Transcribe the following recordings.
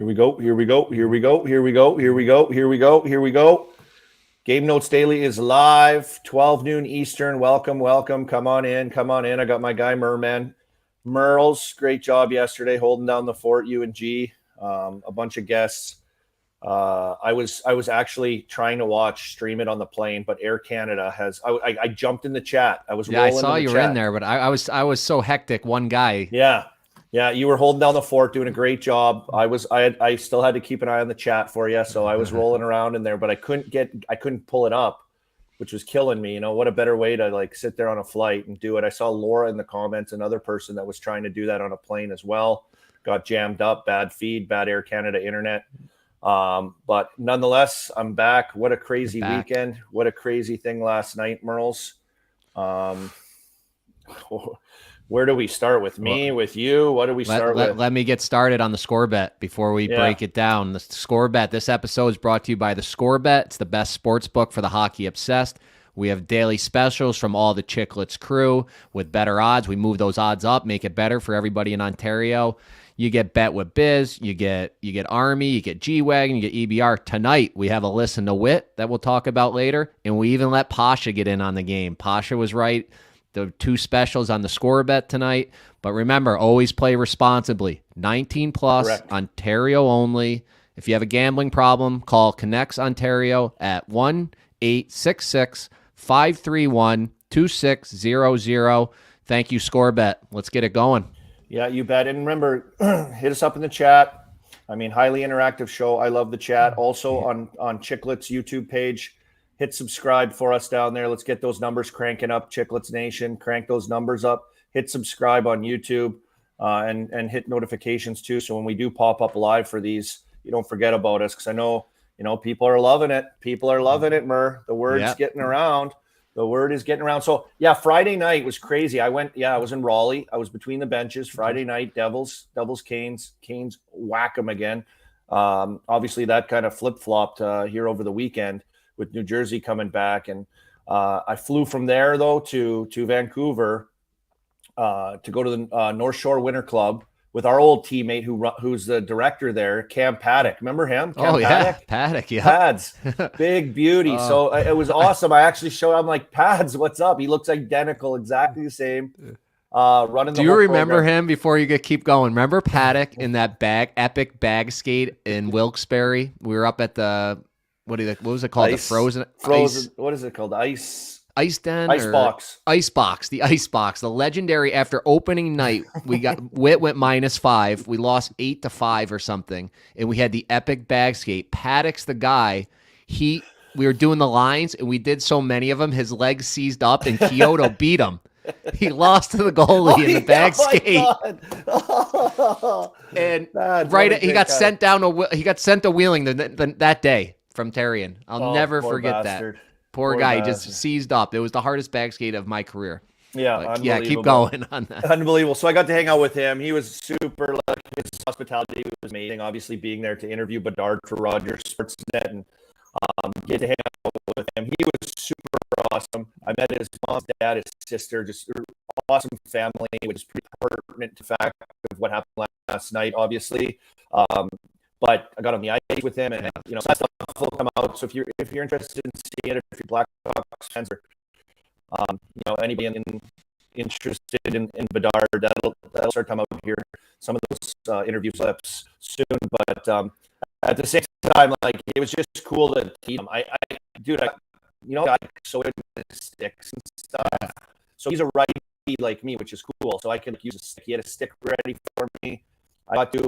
Here we go. Here we go. Here we go. Here we go. Here we go. Here we go. Here we go. Game Notes Daily is live, 12 noon Eastern. Welcome, welcome. Come on in. Come on in. I got my guy Merman. Merles, great job yesterday holding down the fort, you and G. A bunch of guests. I was actually trying to stream it on the plane, but Air Canada has. I jumped in the chat. I was I saw you were in there, but I was so hectic. One guy. Yeah, you were holding down the fort, doing a great job. I still had to keep an eye on the chat for you, so I was rolling around in there, but I couldn't pull it up, which was killing me. You know, what a better way to like sit there on a flight and do it. I saw Laura in the comments, another person that was trying to do that on a plane as well. Got jammed up, bad feed, bad Air Canada internet. But nonetheless, I'm back. What a crazy weekend. What a crazy thing last night, Merles. Where do we start? With me, with you? What do we start with? Let me get started on the ScoreBet before we break it down. The ScoreBet. This episode is brought to you by the ScoreBet. It's the best sports book for the hockey obsessed. We have daily specials from all the Chicklets crew with better odds. We move those odds up, make it better for everybody in Ontario. You get Bet with Biz, you get Army, you get G-Wagon, you get EBR. Tonight, we have a Listen to Wit that we'll talk about later, and we even let Pasha get in on the game. Pasha was right. The two specials on the ScoreBet tonight. But remember, always play responsibly. 19 plus, correct. Ontario only. If you have a gambling problem, call Connects Ontario at 1-866-531-2600. Thank you, ScoreBet. Let's get it going. Yeah, you bet. And remember, hit us up in the chat. I mean, highly interactive show. I love the chat. Also on Chicklets YouTube page. Hit subscribe for us down there. Let's get those numbers cranking up. Chicklets Nation, crank those numbers up. Hit subscribe on YouTube and hit notifications too. So when we do pop up live for these, you don't forget about us, because I know, people are loving it. People are loving it, Mer. The word's getting around. The word is getting around. So, Friday night was crazy. I was in Raleigh. I was between the benches. Friday night, Devils, Canes, whack them again. Obviously, that kind of flip-flopped here over the weekend with New Jersey coming back. And I flew from there, though, to Vancouver to go to the North Shore Winter Club with our old teammate who's the director there, Cam Paddock. Remember him? Paddock? Paddock, yeah. Pads, big beauty. So it was awesome. I actually showed him, like, Pads, what's up? He looks identical, exactly the same. Running. Do you remember him before you keep going? Remember Paddock in that epic bag skate in Wilkes-Barre? We were up at the what was it called? The frozen. What is it called? Ice Den? Box. The Ice Box. The legendary, after opening night, we got Wit went -5. We lost 8-5 or something. And we had the epic bag skate. Paddock's the guy. We were doing the lines, and we did so many of them, his legs seized up, and Kyoto beat him. He lost to the goalie in the bag skate. And he got sent to Wheeling that day from Terrian. I'll never forget bastard. that. Poor guy, he just seized up. It was the hardest bag skate of my career. Yeah, keep going on that. Unbelievable. So I got to hang out with him. He was super. His hospitality was amazing. Obviously, being there to interview Bedard for Rogers Sportsnet and get to hang out with him. He was super awesome. I met his mom, dad, his sister. Just awesome family, which is pretty pertinent to the fact of what happened last night, obviously. But I got on the ice with him, and that stuff will come out. So if you're interested in seeing it, if you're Blackhawks fans or anybody interested in Bedard, that'll start coming out here. Some of those interview clips soon. But at the same time, like, it was just cool to team him. I got so into sticks and stuff. So he's a righty like me, which is cool. So I can use a stick. He had a stick ready for me. I got to use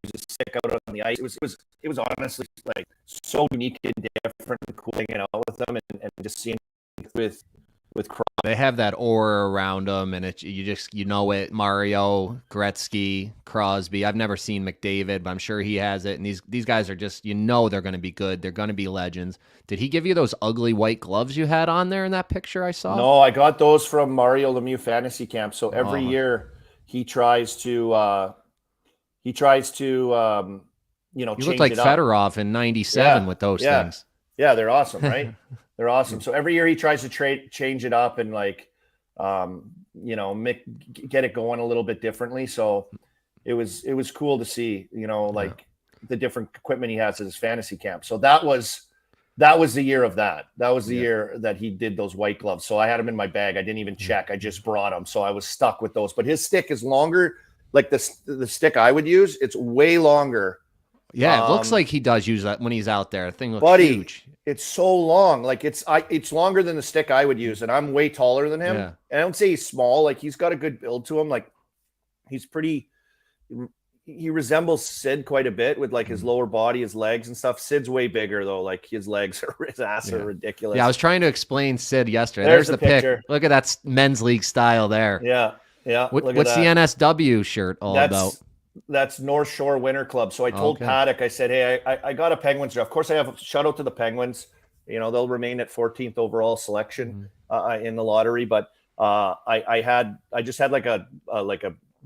a stick out on the ice. It was honestly like so unique and different and cool hanging out with them and just seeing with Crosby. They have that aura around them, and it. Mario, Gretzky, Crosby. I've never seen McDavid, but I'm sure he has it. And these guys are just, they're going to be good. They're going to be legends. Did he give you those ugly white gloves you had on there in that picture I saw? No, I got those from Mario Lemieux Fantasy Camp. So every year he tries to. You look like change it Fedorov in '97 with those things. Yeah, they're awesome, right? They're awesome. So every year he tries to change it up and get it going a little bit differently. So it was cool to see, like the different equipment he has at his fantasy camp. So that was the year of that. That was the year that he did those white gloves. So I had them in my bag. I didn't even check. I just brought them. So I was stuck with those. But his stick is longer. Like the stick I would use, it's way longer. Yeah, it looks like he does use that when he's out there. The thing looks huge. It's so long. Like it's longer than the stick I would use, and I'm way taller than him. Yeah. And I don't say he's small. Like he's got a good build to him. Like he's pretty. He resembles Sid quite a bit with like his lower body, his legs and stuff. Sid's way bigger though. Like his legs his ass are ridiculous. Yeah, I was trying to explain Sid yesterday. There's the pic. Look at that men's league style there. Yeah. Yeah. What's the NSW shirt all about? That's North Shore Winter Club. So I told Paddock, I said, hey, I got a Penguins draft. Of course, I have a shout out to the Penguins. They'll remain at 14th overall selection in the lottery. But I just had like a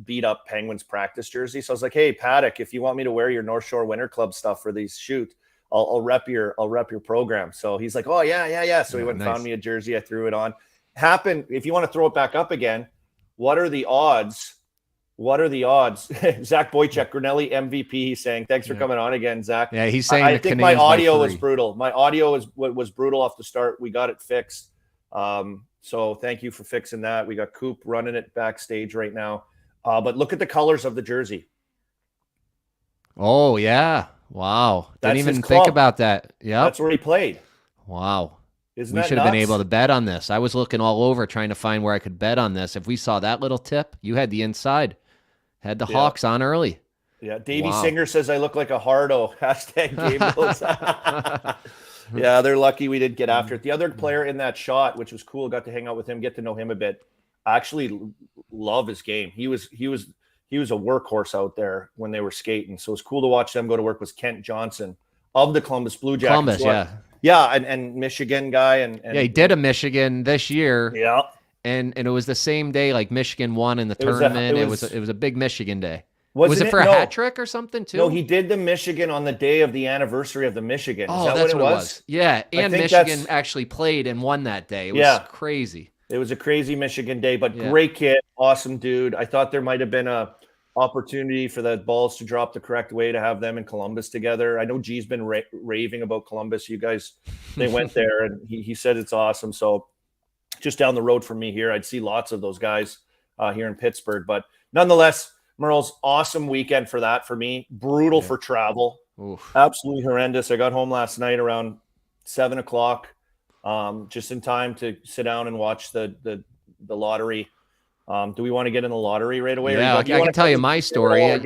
beat up Penguins practice jersey. So I was like, hey, Paddock, if you want me to wear your North Shore Winter Club stuff for these shoots, I'll rep your program. So he's like, oh yeah. So he went and found me a jersey. I threw it on. If you want to throw it back up again, what are the odds? Zach Boychuk, Grinelli MVP, he's saying, thanks for coming on again, Zach. Yeah, he's saying I think my audio was brutal. My audio was brutal off the start. We got it fixed. So thank you for fixing that. We got Coop running it backstage right now. But look at the colors of the jersey. Oh, yeah. Wow. Didn't even think about that. Yeah. That's where he played. Wow. We should have been able to bet on this. I was looking all over trying to find where I could bet on this. If we saw that little tip, you had the inside. Had the Hawks on early. Yeah. Davey Singer says I look like a hardo. Hashtag Gables. Yeah, they're lucky we didn't get after it. The other player in that shot, which was cool, got to hang out with him, get to know him a bit. I actually love his game. He was a workhorse out there when they were skating. So it's cool to watch them go to work. Was Kent Johnson of the Columbus Blue Jackets. Columbus, Yeah, and Michigan guy. And he did a Michigan this year. Yeah. And it was the same day like Michigan won in the tournament. It was a big Michigan day. Was it for a hat trick or something too? No, he did the Michigan on the day of the anniversary of the Michigan. Is that that's what it was? Yeah, and Michigan actually played and won that day. It was crazy. It was a crazy Michigan day, but great kid, awesome dude. I thought there might have been a opportunity for the balls to drop the correct way to have them in Columbus together. I know G's been raving about Columbus. You guys, they went there, and he said it's awesome. So just down the road from me here, I'd see lots of those guys here in Pittsburgh. But nonetheless, Merle's awesome weekend for that for me. Brutal for travel. Oof. Absolutely horrendous. I got home last night around 7:00, just in time to sit down and watch the lottery. Do we want to get in the lottery right away? Yeah, I can tell you my story.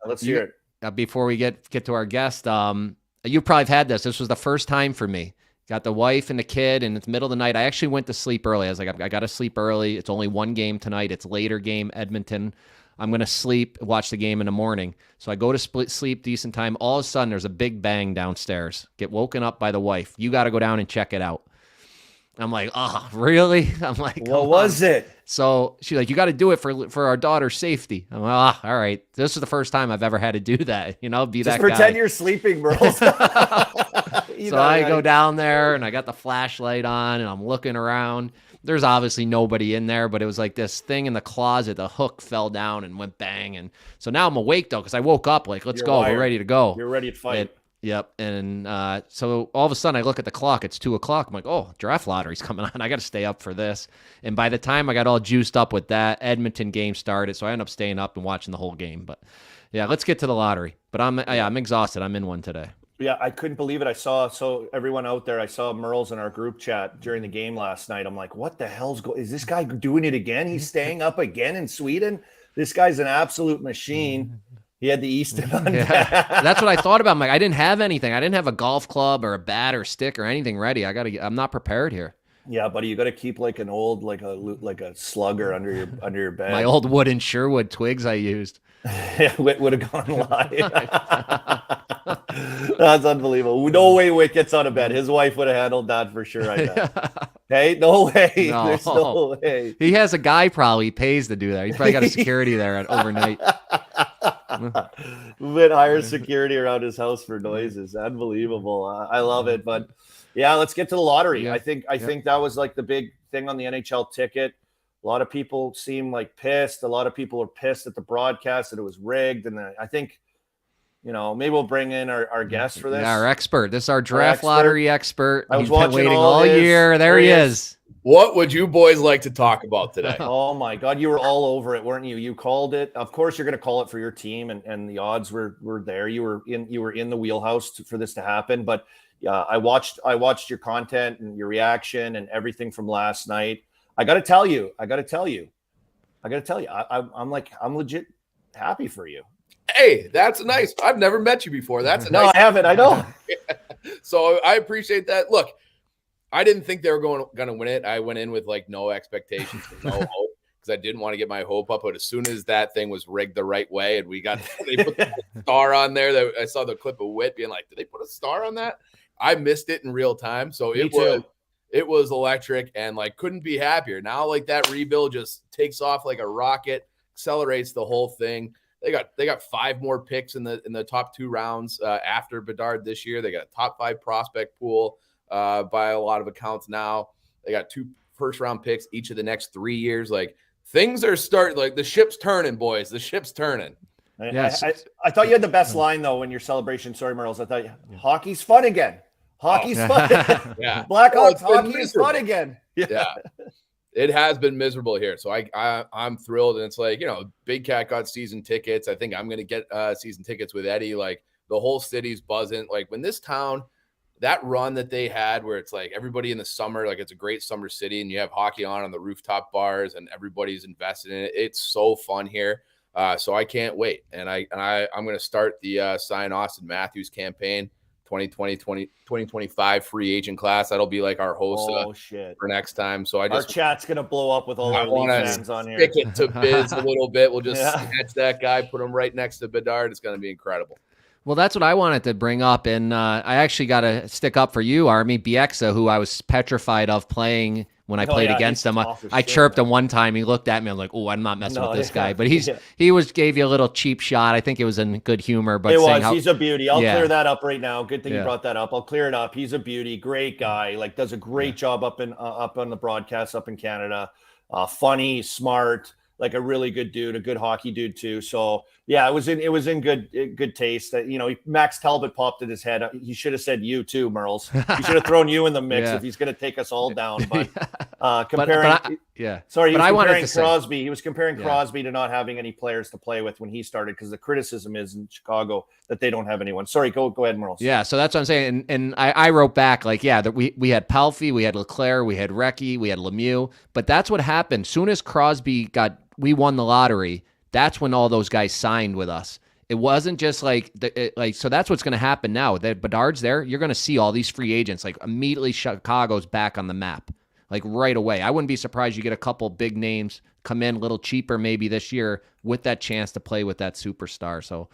Let's hear it. Before we get to our guest, you probably have had this. This was the first time for me. Got the wife and the kid, and it's the middle of the night. I actually went to sleep early. I was like, I got to sleep early. It's only one game tonight. It's later game, Edmonton. I'm going to sleep, watch the game in the morning. So I go to sleep decent time. All of a sudden, there's a big bang downstairs. Get woken up by the wife. You got to go down and check it out. I'm like, oh, really? I'm like, what was it? So she's like, you got to do it for our daughter's safety. I'm like, all right. This is the first time I've ever had to do that. Be Just that pretend guy. You're sleeping, bro. So I go down there and I got the flashlight on and I'm looking around. There's obviously nobody in there, but it was like this thing in the closet. The hook fell down and went bang. And so now I'm awake though, because I woke up like, let's go. We're ready to go. You're ready to fight. Yep. And so all of a sudden I look at the clock. It's 2:00. I'm like, oh, draft lottery's coming on. I got to stay up for this. And by the time I got all juiced up with that, Edmonton game started. So I ended up staying up and watching the whole game. But yeah, let's get to the lottery. But I'm exhausted. I'm in one today. Yeah, I couldn't believe it. So everyone out there, I saw Merle's in our group chat during the game last night. I'm like, what the hell's is this guy doing it again? He's staying up again in Sweden. This guy's an absolute machine. He had the Easton on. Yeah. That's what I thought about. I'm like, I didn't have anything. I didn't have a golf club or a bat or stick or anything ready. I'm not prepared here. Yeah, buddy, you got to keep like an old, like a slugger under your bed. My old wooden Sherwood twigs I used. Yeah, would have gone live. That's unbelievable. No way Witt gets out of bed. His wife would have handled that for sure. I bet. Hey, no way. No. There's no way. He has a guy probably pays to do that. He's probably got a security there overnight. Witt hires security around his house for noises. Unbelievable. I love it. But yeah, let's get to the lottery. Yeah. I think that was like the big thing on the NHL ticket. A lot of people seem like pissed. A lot of people are pissed at the broadcast that it was rigged. And I think, maybe we'll bring in our guest for this. Yeah, our expert. This is our draft lottery expert. I was He's been waiting all his, year. There he is. What would you boys like to talk about today? Oh my God, you were all over it, weren't you? You called it. Of course, you're going to call it for your team, and the odds were there. You were in the wheelhouse for this to happen. But I watched your content and your reaction and everything from last night. I got to tell you. I'm legit happy for you. Hey, that's nice. I've never met you before. That's I haven't. I know. So I appreciate that. Look, I didn't think they were going to win it. I went in with like no expectations, no hope, because I didn't want to get my hope up. But as soon as that thing was rigged the right way, and they put the star on there, that I saw the clip of Witt being like, "Did they put a star on that?" I missed it in real time, so it was electric, and like couldn't be happier. Now like that rebuild just takes off like a rocket, accelerates the whole thing. They got 5 more picks in the top 2 rounds after Bedard this year. They got a top 5 prospect pool. By a lot of accounts now. They got 2 first-round picks each of the next 3 years. Like, things are starting, like, the ship's turning, boys. The ship's turning. Yes. I thought you had the best line, though, when your celebration. Sorry, Merles. I thought hockey's fun again. Hockey's fun. Yeah. Blackhawks, hockey is fun again. Yeah. It has been miserable here. So I'm thrilled. And it's like, Big Cat got season tickets. I think I'm going to get season tickets with Eddie. Like, the whole city's buzzing. Like, when this town – that run that they had where it's like everybody in the summer, like it's a great summer city and you have hockey on the rooftop bars and everybody's invested in it. It's so fun here. So I can't wait. And I'm going to start the sign Austin Matthews campaign 2025 free agent class. That'll be like our host for next time. So our chat's going to blow up with all our Leafs fans on here. Stick it to Biz a little bit. We'll just snatch that guy, put him right next to Bedard. It's going to be incredible. Well, that's what I wanted to bring up, and I actually got to stick up for you, Army Bieksa, who I was petrified of playing when I played against him. I chirped him one time. He looked at me. I'm like, "Oh, I'm not messing with this guy." But he gave you a little cheap shot. I think it was in good humor. But he's a beauty. I'll clear that up right now. Good thing you brought that up. I'll clear it up. He's a beauty. Great guy. Like, does a great job up on the broadcast up in Canada. Funny, smart. Like a really good dude, a good hockey dude too. So yeah, it was in good taste. That Max Talbot popped in his head. He should have said you too, Merles. He should have thrown you in the mix if he's going to take us all down. But comparing, Crosby. He was comparing Crosby to not having any players to play with when he started, because the criticism is in Chicago that they don't have anyone. Sorry, go ahead, Merles. Yeah, so that's what I'm saying. And I wrote back like, that we had Palffy, we had Leclerc, we had Recchi, we had Lemieux. But that's what happened. Soon as Crosby we won the lottery, that's when all those guys signed with us. It wasn't just so that's what's going to happen now. That Bedard's there, you're going to see all these free agents. Like, immediately Chicago's back on the map, like right away. I wouldn't be surprised you get a couple big names come in a little cheaper maybe this year with that chance to play with that superstar. So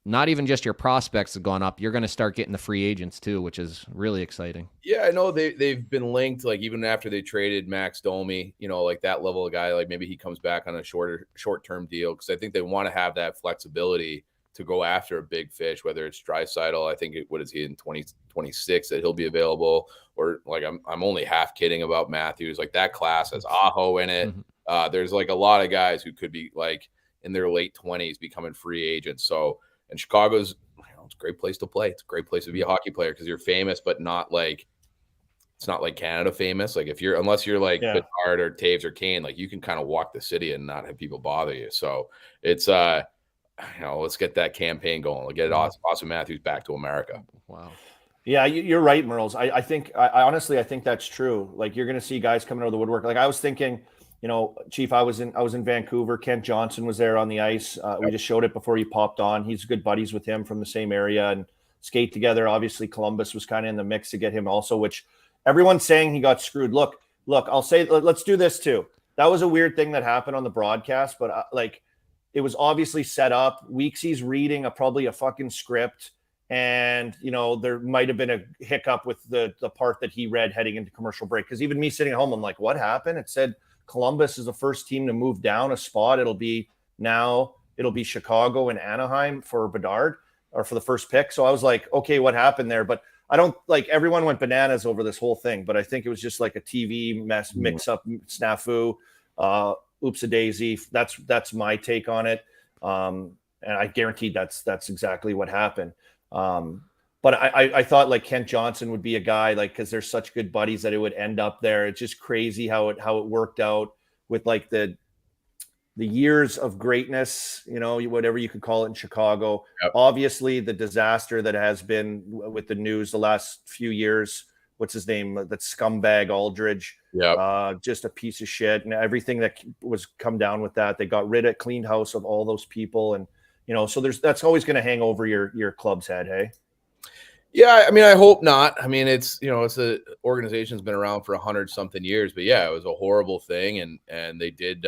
not even just your prospects have gone up. You're going to start getting the free agents too, which is really exciting. Yeah, I know they've been linked, like even after they traded Max Domi, like that level of guy, like maybe he comes back on a short-term deal, because I think they want to have that flexibility to go after a big fish, whether it's Draisaitl. I think what is he in 2026 that he'll be available, or like I'm only half kidding about Matthews. Like, that class has Aho in it. Mm-hmm. There's like a lot of guys who could be like in their late 20s becoming free agents. So. And Chicago's, it's a great place to play. It's a great place to be a hockey player, because you're famous, but not like, it's not like Canada famous. Like, unless you're like Bedard or Taves or Kane, like you can kind of walk the city and not have people bother you. So it's, let's get that campaign going. We'll get Austin Matthews back to America. Wow. Yeah, you're right, Merles. I think honestly, I think that's true. Like, you're going to see guys coming out of the woodwork. Like, I was thinking, Chief, I was in Vancouver. Kent Johnson was there on the ice. We just showed it before you popped on. He's good buddies with him from the same area and skate together. Obviously, Columbus was kind of in the mix to get him also, which everyone's saying he got screwed. Look, I'll say, let's do this too. That was a weird thing that happened on the broadcast, but it was obviously set up. Weeksy's reading probably a fucking script. And, there might have been a hiccup with the part that he read heading into commercial break. Because even me sitting at home, I'm like, what happened? It said Columbus is the first team to move down a spot. It'll be Chicago and Anaheim for Bedard, or for the first pick. So I was like, okay, what happened there? But I don't everyone went bananas over this whole thing, but I think it was just like a TV mix up snafu. Oops a daisy. That's my take on it. And I guarantee that's exactly what happened. But I thought like Kent Johnson would be a guy, like, because they're such good buddies, that it would end up there. It's just crazy how it worked out with like the years of greatness, whatever you could call it in Chicago. Yep. Obviously, the disaster that has been with the news the last few years. What's his name? That scumbag Aldridge. Yeah. Just a piece of shit, and everything that was come down with that. They got cleaned house of all those people, and so that's always going to hang over your club's head. Hey. Yeah, I mean, I hope not. I mean, it's a organization's been around for 100-something years, but yeah, it was a horrible thing, and they did.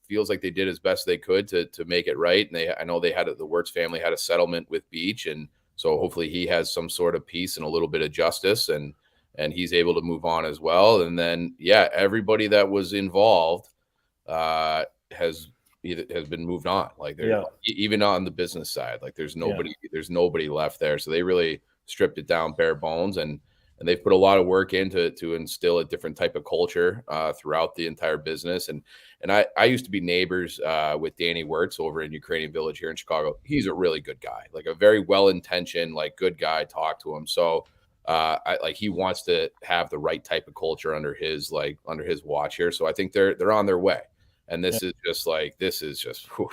Feels like they did as best they could to make it right. And I know the Wirtz family had a settlement with Beach, and so hopefully he has some sort of peace and a little bit of justice, and he's able to move on as well. And then everybody that was involved has been moved on. Like even on the business side, like there's nobody left there. So they really stripped it down bare bones, and they've put a lot of work into to instill a different type of culture throughout the entire business. And I used to be neighbors with Danny Wirtz over in Ukrainian Village here in Chicago. He's a really good guy, like a very well-intentioned, like good guy. Talk to him. So he wants to have the right type of culture under his watch here. So I think they're on their way. And this is just whew.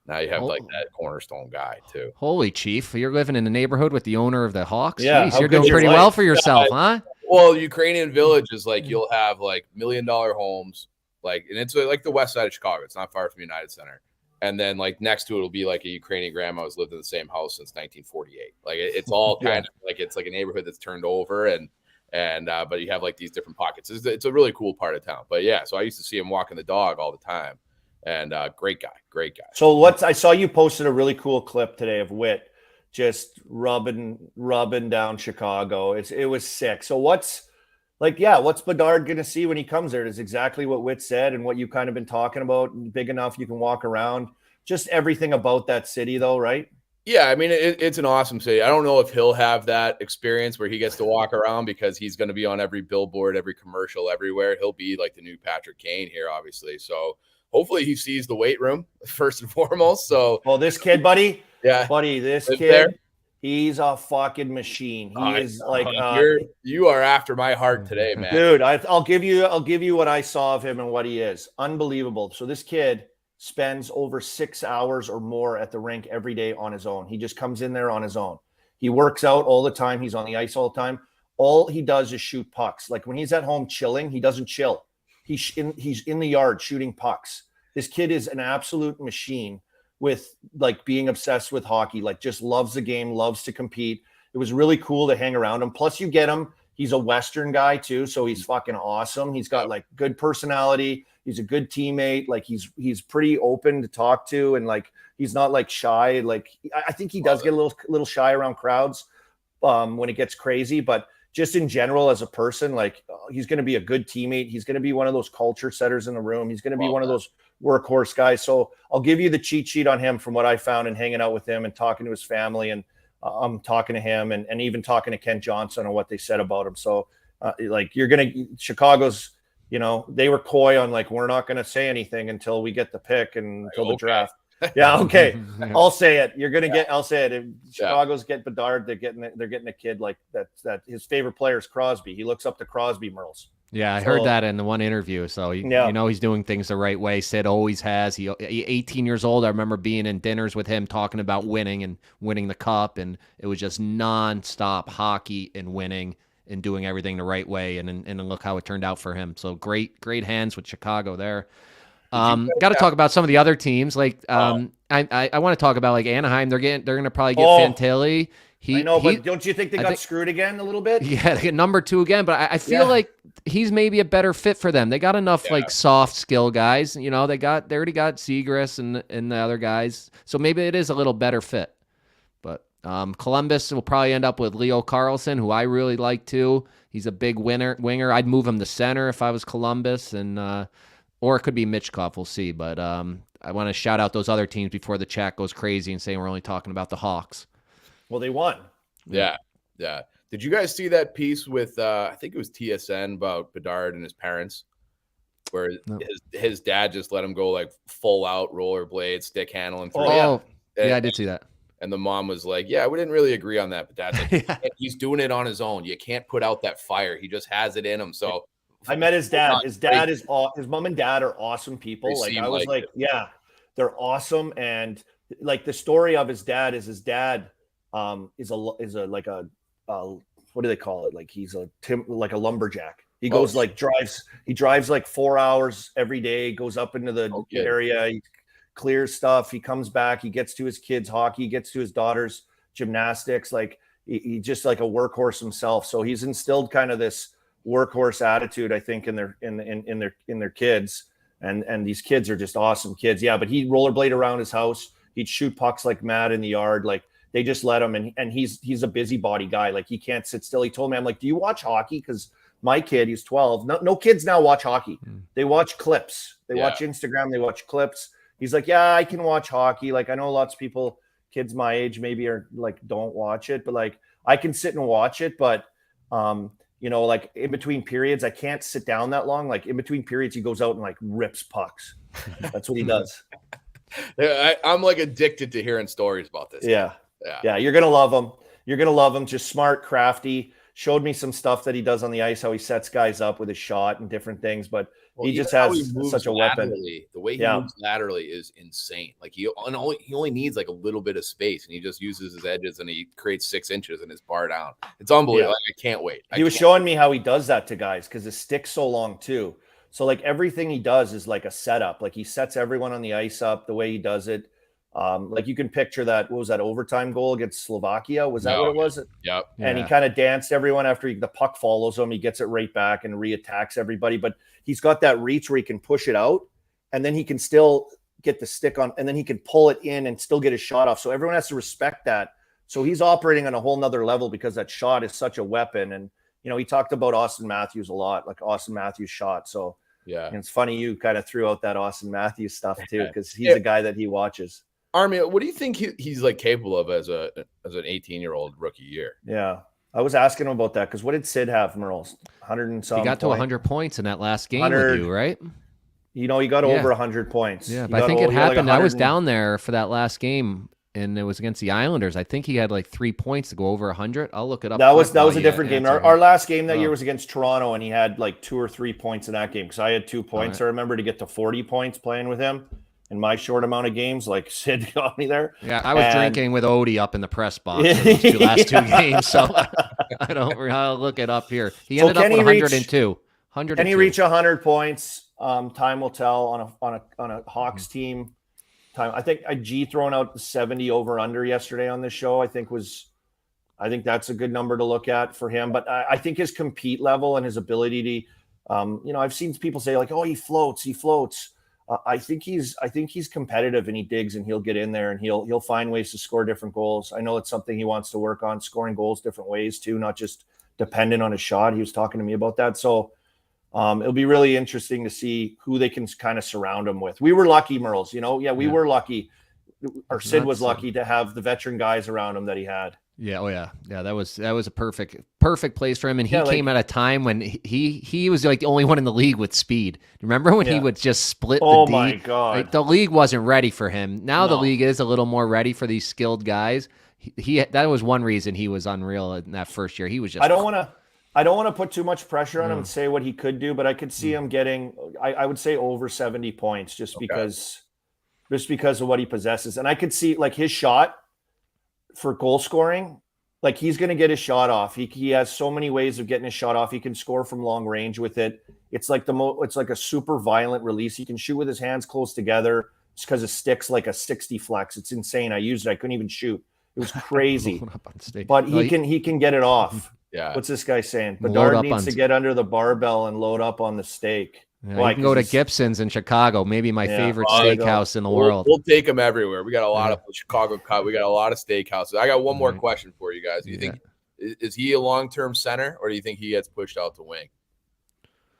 Now you have like that cornerstone guy too. Holy Chief, you're living in the neighborhood with the owner of the Hawks. Yeah, jeez, you're doing pretty well for yourself, huh? Well, Ukrainian Village is like you'll have like $1 million homes, like, and it's like the west side of Chicago. It's not far from United Center, and then like next to it will be like a Ukrainian grandma who's lived in the same house since 1948. Like it's all kind of like it's like a neighborhood that's turned over, and but you have like these different pockets. It's a really cool part of town. But yeah, so I used to see him walking the dog all the time. And great guy. So I saw you posted a really cool clip today of Witt just rubbing down Chicago. It was sick. So what's Bedard going to see when he comes there? It's exactly what Witt said and what you kind of been talking about. Big enough you can walk around. Just everything about that city, though, right? Yeah, I mean, it's an awesome city. I don't know if he'll have that experience where he gets to walk around because he's going to be on every billboard, every commercial, everywhere. He'll be like the new Patrick Kane here, obviously. So hopefully he sees the weight room first and foremost. So, well, this kid, buddy, this kid, there. He's a fucking machine. He is like you are after my heart today, man. Dude, I'll give you what I saw of him and what he is. Unbelievable. So this kid spends over 6 hours or more at the rink every day on his own. He just comes in there on his own. He works out all the time. He's on the ice all the time. All he does is shoot pucks. Like when he's at home chilling, he doesn't chill. He's in the yard shooting pucks. This kid is an absolute machine with like being obsessed with hockey, like just loves the game, loves to compete. It was really cool to hang around him. Plus you get him. He's a Western guy too. So he's fucking awesome. He's got like good personality. He's a good teammate. Like he's pretty open to talk to. And like, he's not like shy. Like I think he does get a little shy around crowds when it gets crazy, but just in general, as a person, like he's going to be a good teammate. He's going to be one of those culture setters in the room. He's going to be one of those workhorse guys. So I'll give you the cheat sheet on him from what I found and hanging out with him and talking to his family. And I'm talking to him and even talking to Kent Johnson on what they said about him. So like Chicago's, they were coy on like, we're not going to say anything until we get the pick and until the draft. Yeah. Okay. I'll say it. I'll say it. If Chicago's get Bedard, they're getting a kid like that. His favorite player is Crosby. He looks up to Crosby, Merles. Yeah. I heard that in the one interview. So, he's doing things the right way. Sid always has. He 18 years old. I remember being in dinners with him talking about winning and winning the cup. And it was just nonstop hockey and winning and doing everything the right way. And look how it turned out for him. So great Hands with Chicago there. Got to talk about some of the other teams. Like, I want to talk about like Anaheim. They're going to probably get Fantilli. I know, but don't you think they got screwed again a little bit? Yeah, they get number 2 again. But I feel like he's maybe a better fit for them. They got enough like soft skill guys. They already got Seagrass and the other guys. So maybe it is a little better fit. But Columbus will probably end up with Leo Carlson, who I really like too. He's a big winger. I'd move him to center if I was Columbus, and or it could be Mitchkov. We'll see. But I want to shout out those other teams before the chat goes crazy and saying we're only talking about the Hawks. Well, they won. Yeah. Did you guys see that piece with I think it was TSN about Bedard and his parents? where No. his dad just let him go like full out rollerblade, stick handle, and through. Oh, yeah, I did see that. And the mom was like, "Yeah, we didn't really agree on that." But Dad's like, Yeah. "He's doing it on his own. You can't put out that fire. He just has it in him." So I met his dad. His dad is his mom and dad are awesome people. They Like seem I was like like, it. yeah, they're awesome. And like the story of his dad is is a like a what do they call it? Like he's like a lumberjack. He goes drives like 4 hours every day, goes up into the area, he clears stuff, he comes back, he gets to his kids' hockey, gets to his daughter's gymnastics. Like he just like a workhorse himself. So he's instilled kind of this workhorse attitude, I think, in their kids. And these kids are just awesome kids. Yeah, but he'd rollerblade around his house. He'd shoot pucks like mad in the yard. Like they just let him. And he's a busybody guy. Like he can't sit still. He told me, I'm like, do you watch hockey? Because my kid, he's 12. No kids now watch hockey. They watch clips. They watch Instagram. They watch clips. He's like, yeah, I can watch hockey. Like I know lots of people, kids my age maybe are like, don't watch it. But like I can sit and watch it. But you know, like in between periods, I can't sit down that long. Like in between periods, he goes out and like rips pucks. That's what he does. I'm like addicted to hearing stories about this. Yeah. You're going to love him. You're going to love him. Just smart, crafty. Showed me some stuff that he does on the ice, how he sets guys up with his shot and different things. But he just has such a weapon. The way he moves laterally is insane. Like he only needs like a little bit of space, and he just uses his edges and he creates 6 inches in his bar down. It's unbelievable. Like, I can't wait. He was showing me how he does that to guys because his stick's so long too. So like everything he does is like a setup. Like he sets everyone on the ice up the way he does it. Like you can picture that. What was that overtime goal against Slovakia? Was that what it was? Yep. And he kind of danced everyone after the puck follows him. He gets it right back and reattacks everybody. But he's got that reach where he can push it out, and then he can still get the stick on, and then he can pull it in and still get his shot off. So everyone has to respect that. So he's operating on a whole nother level because that shot is such a weapon. And you know, he talked about Austin Matthews a lot, like Austin Matthews shot. So and it's funny you kind of threw out that Austin Matthews stuff too, because he's a guy that he watches. Army, what do you think he's like capable of as an 18-year-old rookie year? Yeah, I was asking him about that because what did Sid have, Merle? 100 and some. He got to 100 points in that last game with you, right? You know, he got over 100 points. Yeah, but I think it happened. I was down there for that last game, and it was against the Islanders. I think he had like 3 points to go over 100. I'll look it up. That was a different game. Our last game that year was against Toronto, and he had like 2 or 3 points in that game because I had 2 points. I remember to get to 40 points playing with him. In my short amount of games, like Sid got me there. Yeah, I was drinking with Odie up in the press box in those last 2 games, so I'll look it up here. He ended up with 102. Can he reach 100 points? Time will tell on a Hawks team. I think G throwing out the 70 over under yesterday on this show. I think that's a good number to look at for him. But I think his compete level and his ability to, I've seen people say like, oh, he floats. I think he's competitive and he digs and he'll get in there and he'll find ways to score different goals. I know it's something he wants to work on, scoring goals different ways too, not just dependent on his shot. He was talking to me about that. So it'll be really interesting to see who they can kind of surround him with. We were lucky, Merles, we were lucky. Or Sid was lucky to have the veteran guys around him that he had. Yeah. Oh yeah. Yeah. That was a perfect place for him. And he came at a time when he was like the only one in the league with speed. Remember when he would just split the D? My God. Like, the league wasn't ready for him. Now the league is a little more ready for these skilled guys. That was one reason he was unreal in that first year. He was just, I don't want to put too much pressure on him and say what he could do, but I could see him getting, I would say over 70 points just because of what he possesses. And I could see like his shot for goal scoring, like he's going to get his shot off. He has so many ways of getting his shot off. He can score from long range with it. It's like it's like a super violent release. He can shoot with his hands close together just because his stick's like a 60 flex. It's insane. I used it. I couldn't even shoot. It was crazy. But he can get it off. Yeah. What's this guy saying? Bedard needs to get under the barbell and load up on the steak. Yeah, you can go to Gibson's in Chicago, maybe my favorite steakhouse in the world. We'll take them everywhere. We got a lot of Chicago cut. We got a lot of steakhouses. I got one more question for you guys. Do you think is he a long-term center, or do you think he gets pushed out to wing?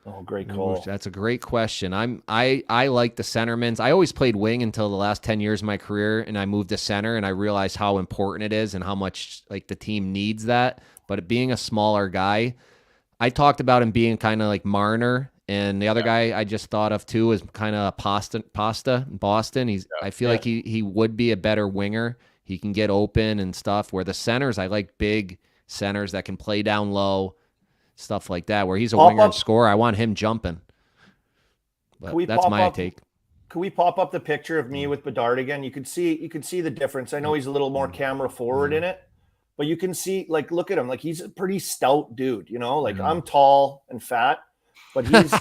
Oh, great call. That's a great question. I like the centermans. I always played wing until the last 10 years of my career, and I moved to center, and I realized how important it is and how much like the team needs that. But being a smaller guy, I talked about him being kind of like Marner And the other guy I just thought of too is kind of Pasta in Boston. I feel like he would be a better winger. He can get open and stuff. Where the centers, I like big centers that can play down low, stuff like that. Where he's a winger and scorer, I want him jumping. But that's my take. Can we pop up the picture of me with Bedard again? You could see the difference. I know he's a little more camera forward in it, but you can see, like, look at him. Like, he's a pretty stout dude, you know? Like, I'm tall and fat, but he's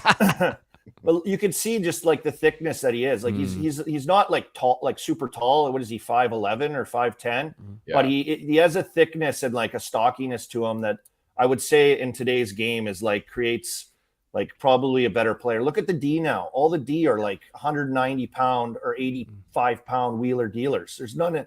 but you can see just like the thickness that he is. Like, he's not like tall, like super tall. What is he, 5'11" or 5'10"? But he has a thickness and like a stockiness to him that I would say in today's game is like creates like probably a better player. Look at the D now. All the D are like 190 pound or 85 pound wheeler dealers. There's none,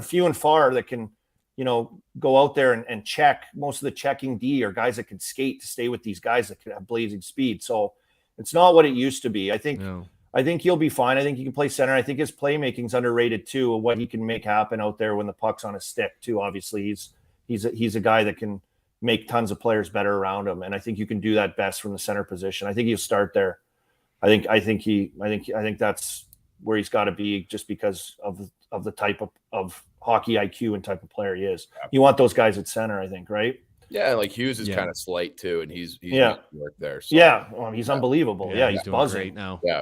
few and far that can, you know, go out there and check. Most of the checking D are guys that can skate to stay with these guys that can have blazing speed. So it's not what it used to be. I think he'll be fine. I think he can play center. I think his playmaking's underrated too, what he can make happen out there when the puck's on his stick too. Obviously he's a guy that can make tons of players better around him. And I think you can do that best from the center position. I think he'll start there. I think that's where he's got to be just because of the type of hockey IQ and type of player he is. You want those guys at center, I think, right? Yeah, like Hughes is kind of slight too, and he's work there. So. Yeah, well, he's unbelievable. Yeah, he's doing buzzing great now. Yeah.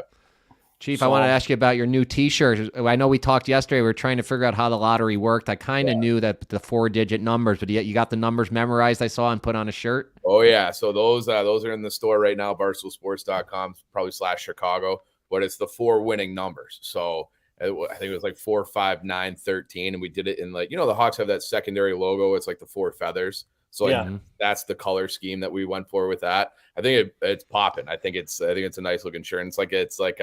Chief, I want to ask you about your new T-shirt. I know we talked yesterday. We were trying to figure out how the lottery worked. I kind of knew that the 4-digit numbers, but you got the numbers memorized, I saw, and put on a shirt. Oh, yeah. So those are in the store right now, barstoolsports.com, probably /Chicago, but it's the 4 winning numbers. So I think it was like 4, 5, 9, 13, and we did it in like, you know, the Hawks have that secondary logo. It's like the 4 feathers. So that's the color scheme that we went for with that. I think it's popping. I think it's a nice looking shirt. And it's like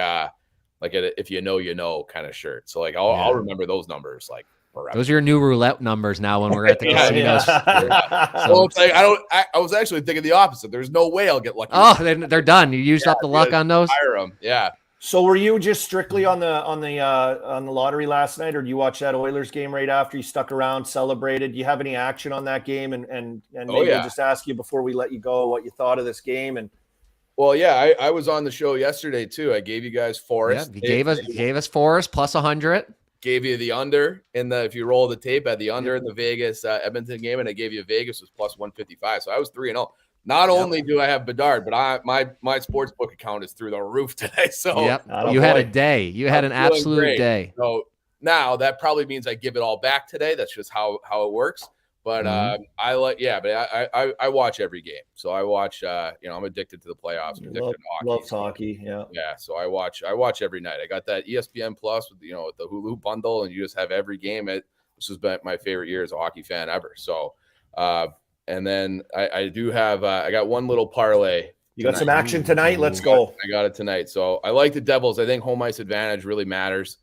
if you know kind of shirt. So like I'll remember those numbers like forever. Those are your new roulette numbers now when we're at the casinos. So it's like I was actually thinking the opposite. There's no way I'll get lucky. Oh, they're done. You used up the luck on those. Hire them. Yeah. So were you just strictly on the lottery last night, or do you watch that Oilers game right after? You stuck around, celebrated? Do you have any action on that game? And maybe we'll just ask you before we let you go what you thought of this game. And well, yeah, I was on the show yesterday too. I gave you guys Forest. Yeah, you gave us Forest plus 100. Gave you the under if you roll the tape at the under in the Vegas Edmonton game, and I gave you Vegas was plus 155. So I was 3-0. Not only do I have Bedard, but my sportsbook account is through the roof today. So you had a day. You had an absolute day. So now that probably means I give it all back today. That's just how it works. But I watch every game. So I watch. I'm addicted to the playoffs. I'm addicted to hockey. Loves hockey. Yeah. Yeah. So I watch every night. I got that ESPN Plus with with the Hulu bundle, and you just have every game. This has been my favorite year as a hockey fan ever. So. And then I do have I got one little parlay. You got some action tonight. Let's go. I got it tonight. So I like the Devils. I think home ice advantage really matters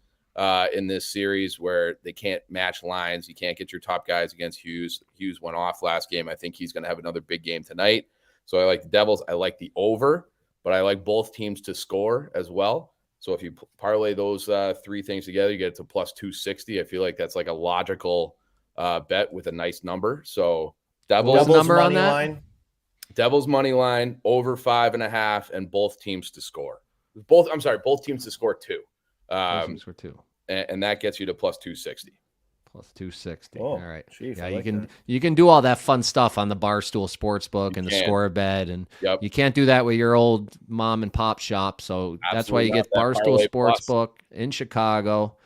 in this series where they can't match lines. You can't get your top guys against Hughes. Hughes went off last game. I think he's going to have another big game tonight. So I like the Devils. I like the over, but I like both teams to score as well. So if you parlay those 3 things together, you get it to plus 260. I feel like that's like a logical bet with a nice number. So Devils number on that line. Devils money line over 5.5, and both teams to score. Both teams to score 2. Both teams score 2, and that gets you to plus 260. Plus 260. Oh, all right. Geez, yeah, you can do all that fun stuff on the Barstool Sportsbook and the ScoreBet, and you can't do that with your old mom and pop shop. So that's why you get Barstool Sportsbook in Chicago.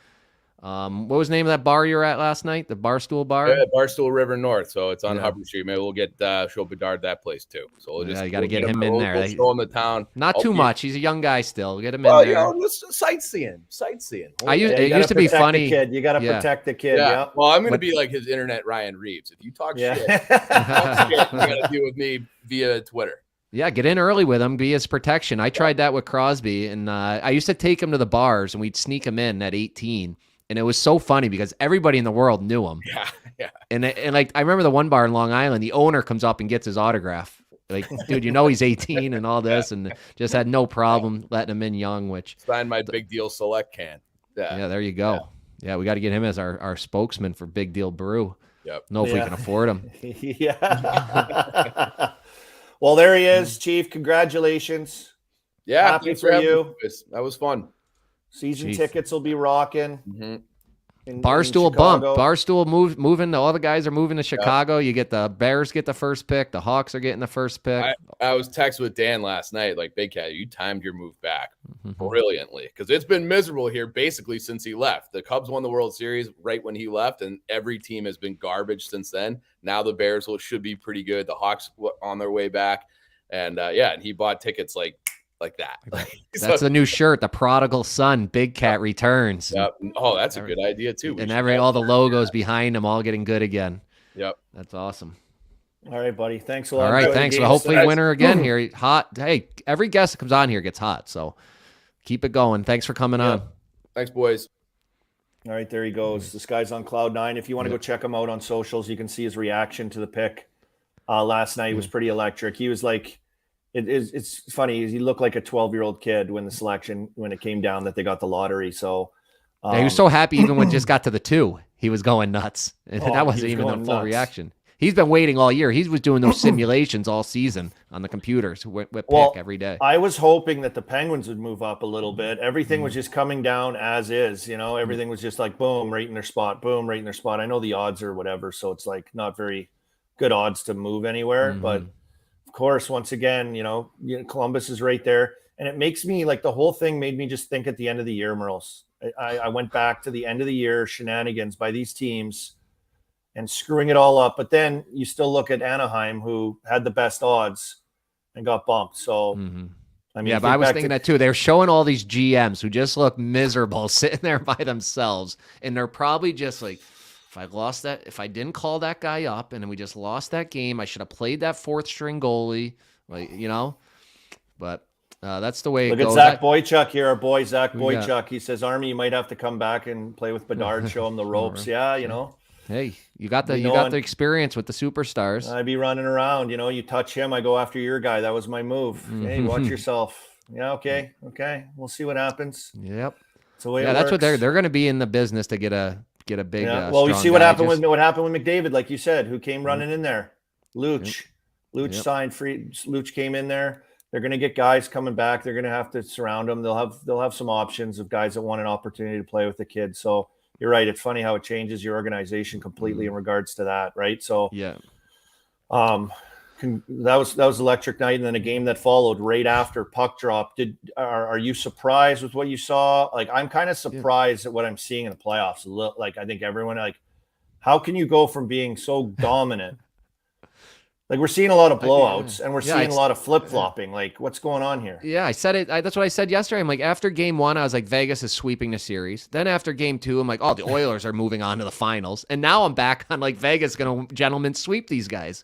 What was the name of that bar you were at last night? The Barstool Bar? Yeah, Barstool River North. So it's on Hubbard Street. Maybe we'll get show Bedard that place too. So we'll you got to get him in there. We'll show him the town. Not too much. He's a young guy still. Get him in there. Let's sightseeing. It used to be funny. You got to protect the kid. Yeah. Well, I'm going to be like his internet Ryan Reeves. If you talk shit, you got to deal with me via Twitter. Yeah, get in early with him. Be his protection. I tried that with Crosby, and I used to take him to the bars, and we'd sneak him in at 18. And it was so funny because everybody in the world knew him. Yeah. And like I remember the one bar in Long Island, the owner comes up and gets his autograph. Like, dude, he's 18 and all this, and just had no problem letting him in young. Which signed my Big Deal Select can. Yeah, there you go. Yeah, we got to get him as our spokesman for Big Deal Brew. Yep. Know if we can afford him. Yeah. Well, there he is, Chief. Congratulations. Yeah, Happy thanks for having me, you. boys. That was fun. Season tickets will be rocking. Mm-hmm. In Barstool bump. Chicago. Barstool moving. All the guys are moving to Chicago. You get the Bears get the first pick. The Hawks are getting the first pick. I was texting with Dan last night, like, Big Cat, you timed your move back brilliantly, because it's been miserable here basically since he left. The Cubs won the World Series right when he left, and every team has been garbage since then. Now the Bears should be pretty good. The Hawks on their way back, and and he bought tickets like that. That's a new shirt. The prodigal son, Big Cat returns. Yep. Oh, that's a good idea too. And all the logos behind him all getting good again. Yep. That's awesome. All right, buddy. Thanks a lot. All right, thanks. Well, hopefully winner again here. Hot. Hey, every guest that comes on here gets hot, so keep it going. Thanks for coming on. Thanks, boys. All right, there he goes. This guy's on cloud 9. If you want to go check him out on socials, you can see his reaction to the pick last night. It was pretty electric. He was like, it's funny. He looked like a 12-year-old kid when it came down that they got the lottery. So he was so happy even when it just got to the 2. He was going nuts. And that wasn't even the full reaction. He's been waiting all year. He was doing those simulations all season on the computers with pick every day. I was hoping that the Penguins would move up a little bit. Everything was just coming down as is. Everything was just like boom, right in their spot, boom, right in their spot. I know the odds are whatever, so it's like not very good odds to move anywhere. But of course, once again, Columbus is right there. And it makes me like the whole thing made me just think at the end of the year, Merles. I went back to the end of the year shenanigans by these teams and screwing it all up. But then you still look at Anaheim, who had the best odds and got bumped. So, I mean, but I was thinking that too. They're showing all these GMs who just look miserable sitting there by themselves. And they're probably just like, if I didn't call that guy up and we just lost that game, I should have played that 4th string goalie, but that's the way it goes. Look at Zach Boychuk here, our boy Zach Boychuk. He says, Army, you might have to come back and play with Bedard, show him the ropes. Yeah, Hey, you got the experience with the superstars. I'd be running around. You touch him, I go after your guy. That was my move. Hey, watch yourself. Yeah, okay. We'll see what happens. Yep. That's the way it that's works. what they're going to be in the business to get a big. Well, we see what happened with McDavid, like you said, who came running in there. Luch signed free. Luch came in there. They're going to get guys coming back. They're going to have to surround them. They'll have some options of guys that want an opportunity to play with the kids. So you're right. It's funny how it changes your organization completely in regards to that, right? So that was electric night, and then a game that followed right after puck drop. Are you surprised with what you saw? Like, I'm kind of surprised at what I'm seeing in the playoffs. Like, I think everyone, like, how can you go from being so dominant? Like, we're seeing a lot of blowouts, and we're seeing a lot of flip-flopping. Like, what's going on here? Yeah, I said it. That's what I said yesterday. I'm like, after game 1, I was like, Vegas is sweeping the series. Then after game 2, I'm like, oh, the Oilers are moving on to the finals. And now I'm back on, like, Vegas going to gentlemen sweep these guys.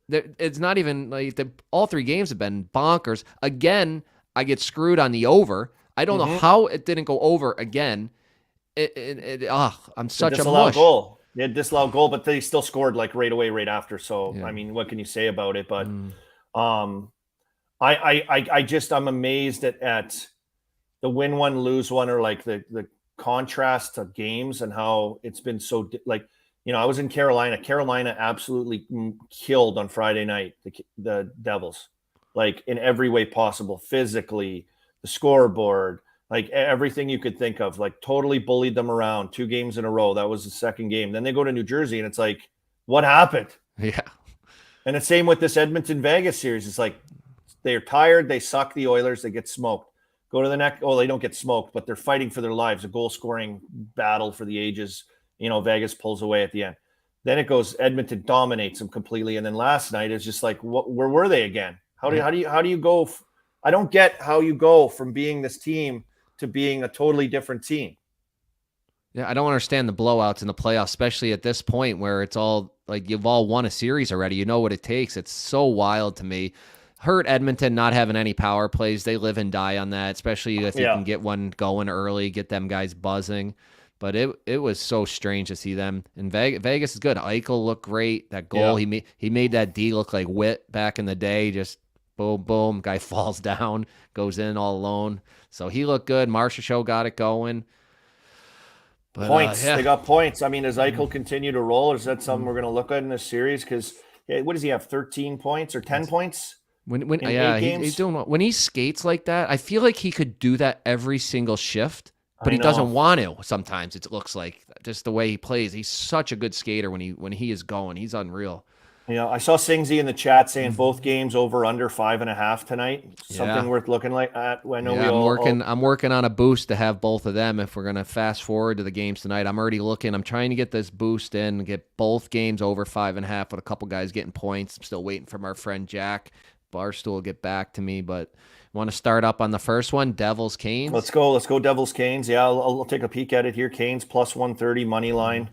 It's not even like all 3 games have been bonkers. Again, I get screwed on the over. I don't know how it didn't go over again. I'm such a mush. Goal. They had disallowed goal, but they still scored like right away, right after. So, I mean, what can you say about it? But I'm amazed at the win one, lose one, or like the contrast of games and how it's been so like, I was in Carolina. Carolina absolutely killed on Friday night, the Devils, like in every way possible, physically, the scoreboard, like everything you could think of, like totally bullied them around 2 games in a row. That was the second game. Then they go to New Jersey and it's like, what happened? Yeah. And the same with this Edmonton Vegas series. It's like, they're tired. They suck the Oilers. They get smoked. Go to the next. Oh, they don't get smoked, but they're fighting for their lives. A goal scoring battle for the ages. Vegas pulls away at the end. Then it goes, Edmonton dominates them completely. And then last night it's just like, where were they again? How do you go? I don't get how you go from being this team to being a totally different team. Yeah, I don't understand the blowouts in the playoffs, especially at this point where it's all like you've all won a series already. You know what it takes. It's so wild to me. Hurt Edmonton not having any power plays. They live and die on that, especially if you can get one going early, get them guys buzzing. But it was so strange to see them. And Vegas is good. Eichel looked great. That goal, he made that D look like Witt back in the day. Just boom, boom. Guy falls down, goes in all alone. So he looked good. Marchessault got it going. But, points. They got points. I mean, does Eichel continue to roll? Or is that something we're going to look at in this series? Because what does he have, 13 points or 10 points? He's doing well. When he skates like that, I feel like he could do that every single shift, but he know. doesn't want to. Sometimes it looks like just the way he plays. He's such a good skater when he is going. He's unreal. Yeah, I saw Singsy in the chat saying both games over under 5.5 tonight. Something worth looking at. I know I'm working on a boost to have both of them. If we're gonna fast forward to the games tonight, I'm already looking. I'm trying to get this boost in, get both games over 5.5 with a couple guys getting points. I'm still waiting for our friend Jack Barstool will get back to me, but want to start up on the first one, Devils Canes. Let's go Devils Canes. Yeah, I'll take a peek at it here. Canes plus 130 money line.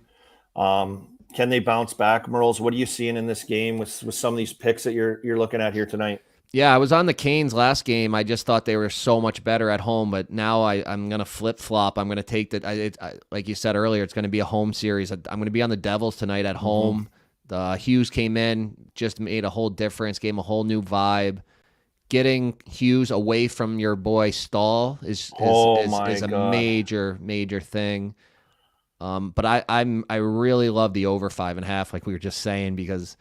Can they bounce back, Merles? What are you seeing in this game with some of these picks that you're looking at here tonight? Yeah, I was on the Canes last game. I just thought they were so much better at home, but now I'm going to flip-flop. I'm going to take like you said earlier, it's going to be a home series. I'm going to be on the Devils tonight at home. The Hughes came in, just made a whole difference, gave him a whole new vibe. Getting Hughes away from your boy Stahl is a major thing. But I really love the over 5.5, like we were just saying, because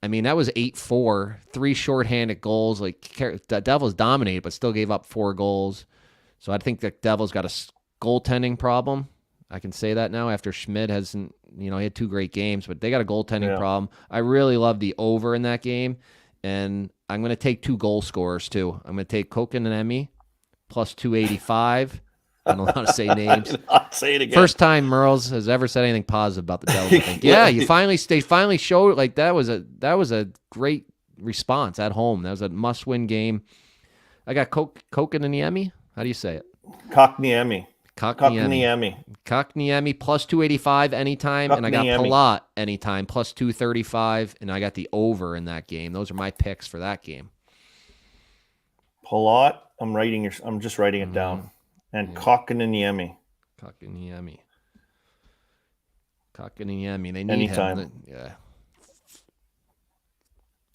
I mean that was 8-4, 3 shorthanded goals. Like the Devils dominated, but still gave up 4 goals. So I think the Devils got a goaltending problem. I can say that now after Schmidt hasn't, he had 2 great games, but they got a goaltending problem. I really love the over in that game, and I'm going to take 2 goal scorers too. I'm going to take Kotkaniemi plus 285. I don't know how to say names. Say it again. First time Merles has ever said anything positive about the Devils. I think. Yeah, they finally showed like that was a great response at home. That was a must-win game. I got Kotkaniemi. How do you say it? Kotkaniemi plus 285 anytime, and I got Palat anytime plus 235, and I got the over in that game. Those are my picks for that game. Palat, I'm just writing it down. And Kotkaniemi. They need anytime. him. Yeah.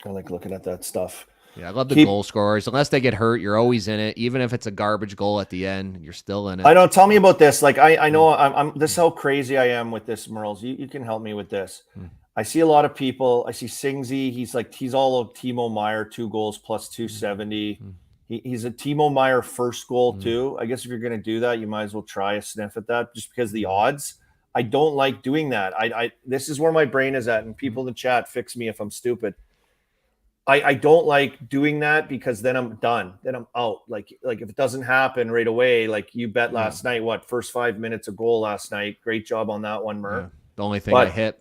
I like looking at that stuff. Yeah, I love the goal scorers. Unless they get hurt, you're always in it. Even if it's a garbage goal at the end, you're still in it. I know. Tell me about this. Like I know I'm this is how crazy I am with this, Merles. You can help me with this. I see a lot of people. I see Singsy. He's all of Timo Meier, 2 goals plus 270. He's a Timo Meier first goal too. I guess if you're going to do that, you might as well try a sniff at that, just because the odds. I don't like doing that. This is where my brain is at, and people in the chat fix me if I'm stupid. I don't like doing that because then I'm done. Then I'm out. Like if it doesn't happen right away, like you bet last night, first 5 minutes a goal last night. Great job on that one, Mer. Yeah, the only thing I hit.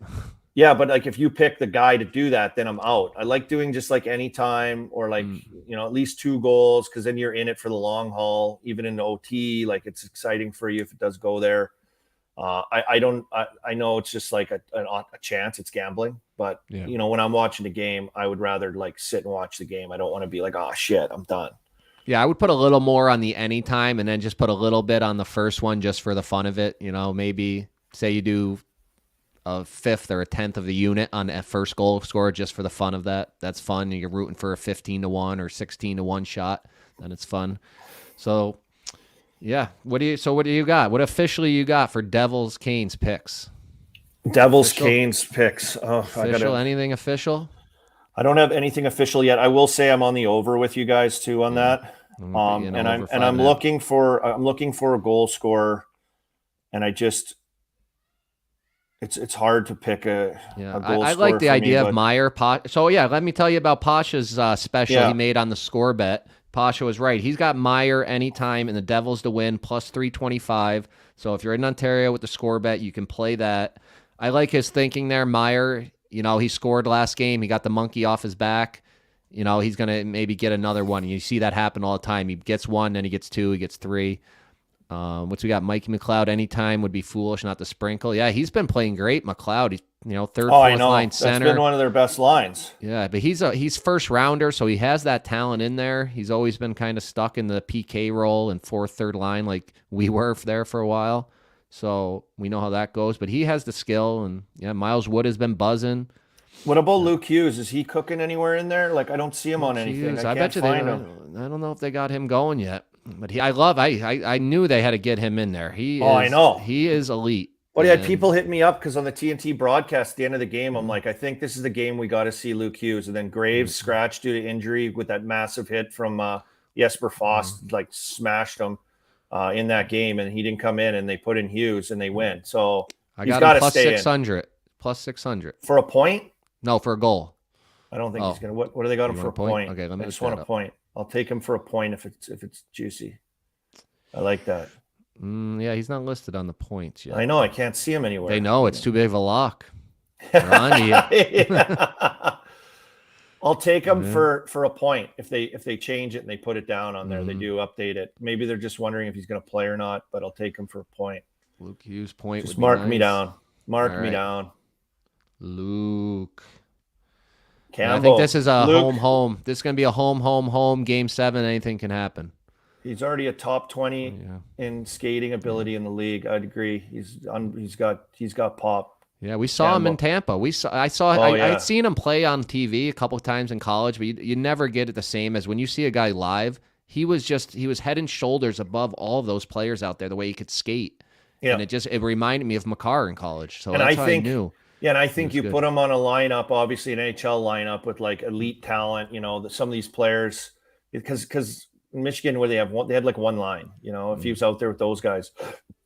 Yeah, but like if you pick the guy to do that, then I'm out. I like doing just like anytime or like, at least 2 goals, because then you're in it for the long haul, even in the OT. Like it's exciting for you if it does go there. I know it's just like a chance. It's gambling, but when I'm watching the game, I would rather like sit and watch the game. I don't want to be like, oh shit, I'm done. Yeah, I would put a little more on the anytime and then just put a little bit on the first one just for the fun of it. Maybe say you do a 5th or a 10th of the unit on that first goal scorer just for the fun of that. That's fun. You're rooting for a 15-1 or 16-1 shot. Then it's fun. So, yeah. What do you got? What officially you got for Devils Canes picks? Devils Canes picks. Oh, official? Anything official? I don't have anything official yet. I will say I'm on the over with you guys too on that. I'm looking for a goal scorer, and it's hard to pick a goal scorer. I like the idea of Meier. So yeah, let me tell you about Pasha's special he made on the ScoreBet. Pasha was right. He's got Meier anytime and the Devils to win plus 325. So if you're in Ontario with the ScoreBet, you can play that. I like his thinking there. Meier, he scored last game. He got the monkey off his back. He's going to maybe get another one. You see that happen all the time. He gets 1, then he gets 2, he gets 3. What's we got? Mikey McLeod anytime would be foolish not to sprinkle. Yeah, he's been playing great. McLeod, he's 3rd, 4th line center. That's been one of their best lines. Yeah, but he's first rounder, so he has that talent in there. He's always been kind of stuck in the PK role and 4th, 3rd line like we were there for a while. So we know how that goes. But he has the skill, and Miles Wood has been buzzing. What about Luke Hughes? Is he cooking anywhere in there? Like I don't see him on anything. I bet you find him. I don't know if they got him going yet. But I knew they had to get him in there. I know. He is elite. Well, yeah, people hit me up because on the TNT broadcast at the end of the game, I'm like, I think this is the game we got to see Luke Hughes. And then Graves scratched due to injury with that massive hit from Jesper Foss, like smashed him in that game. And he didn't come in, and they put in Hughes and they win. So I he's got got him to stay 600. Plus 600. For a point? No, for a goal. I don't think he's going to. What do they got him for a point? Okay, let me I just want a point. I'll take him for a point if it's juicy. I like that. Yeah, he's not listed on the points yet. I know. I can't see him anywhere. They know it's too big of a lock. They're on to you. I'll take them for a point if they change it and they put it down on there. They do update it. Maybe they're just wondering if he's going to play or not, but I'll take him for a point. Luke Hughes point. Just mark me down. Mark me down. Luke. Campbell. I think this is a home. This is going to be a home game 7. Anything can happen. He's already a top 20 in skating ability in the league. I'd agree. He's got pop. Yeah, we saw him in Tampa. I'd seen him play on TV a couple of times in college, but you never get it the same as when you see a guy live. He was head and shoulders above all of those players out there, the way he could skate. Yeah. And it reminded me of Makar in college. So that's how I knew. Yeah, and I think you put him on a lineup, obviously an NHL lineup with like elite talent, some of these players, because in Michigan where they had like one line, if he was out there with those guys,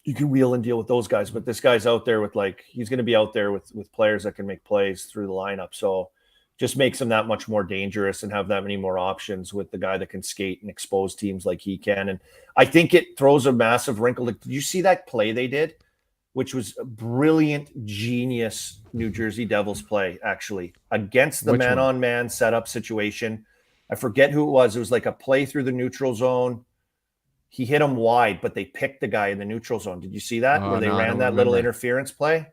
you can wheel and deal with those guys. But this guy's out there with he's going to be out there with players that can make plays through the lineup. So just makes him that much more dangerous and have that many more options with the guy that can skate and expose teams like he can. And I think it throws a massive wrinkle. Did you see that play they did? Which was a brilliant, genius New Jersey Devils play, actually, against the man-on-man setup situation. I forget who it was. It was like a play through the neutral zone. He hit him wide, but they picked the guy in the neutral zone. Did you see that? Where they ran that little interference play?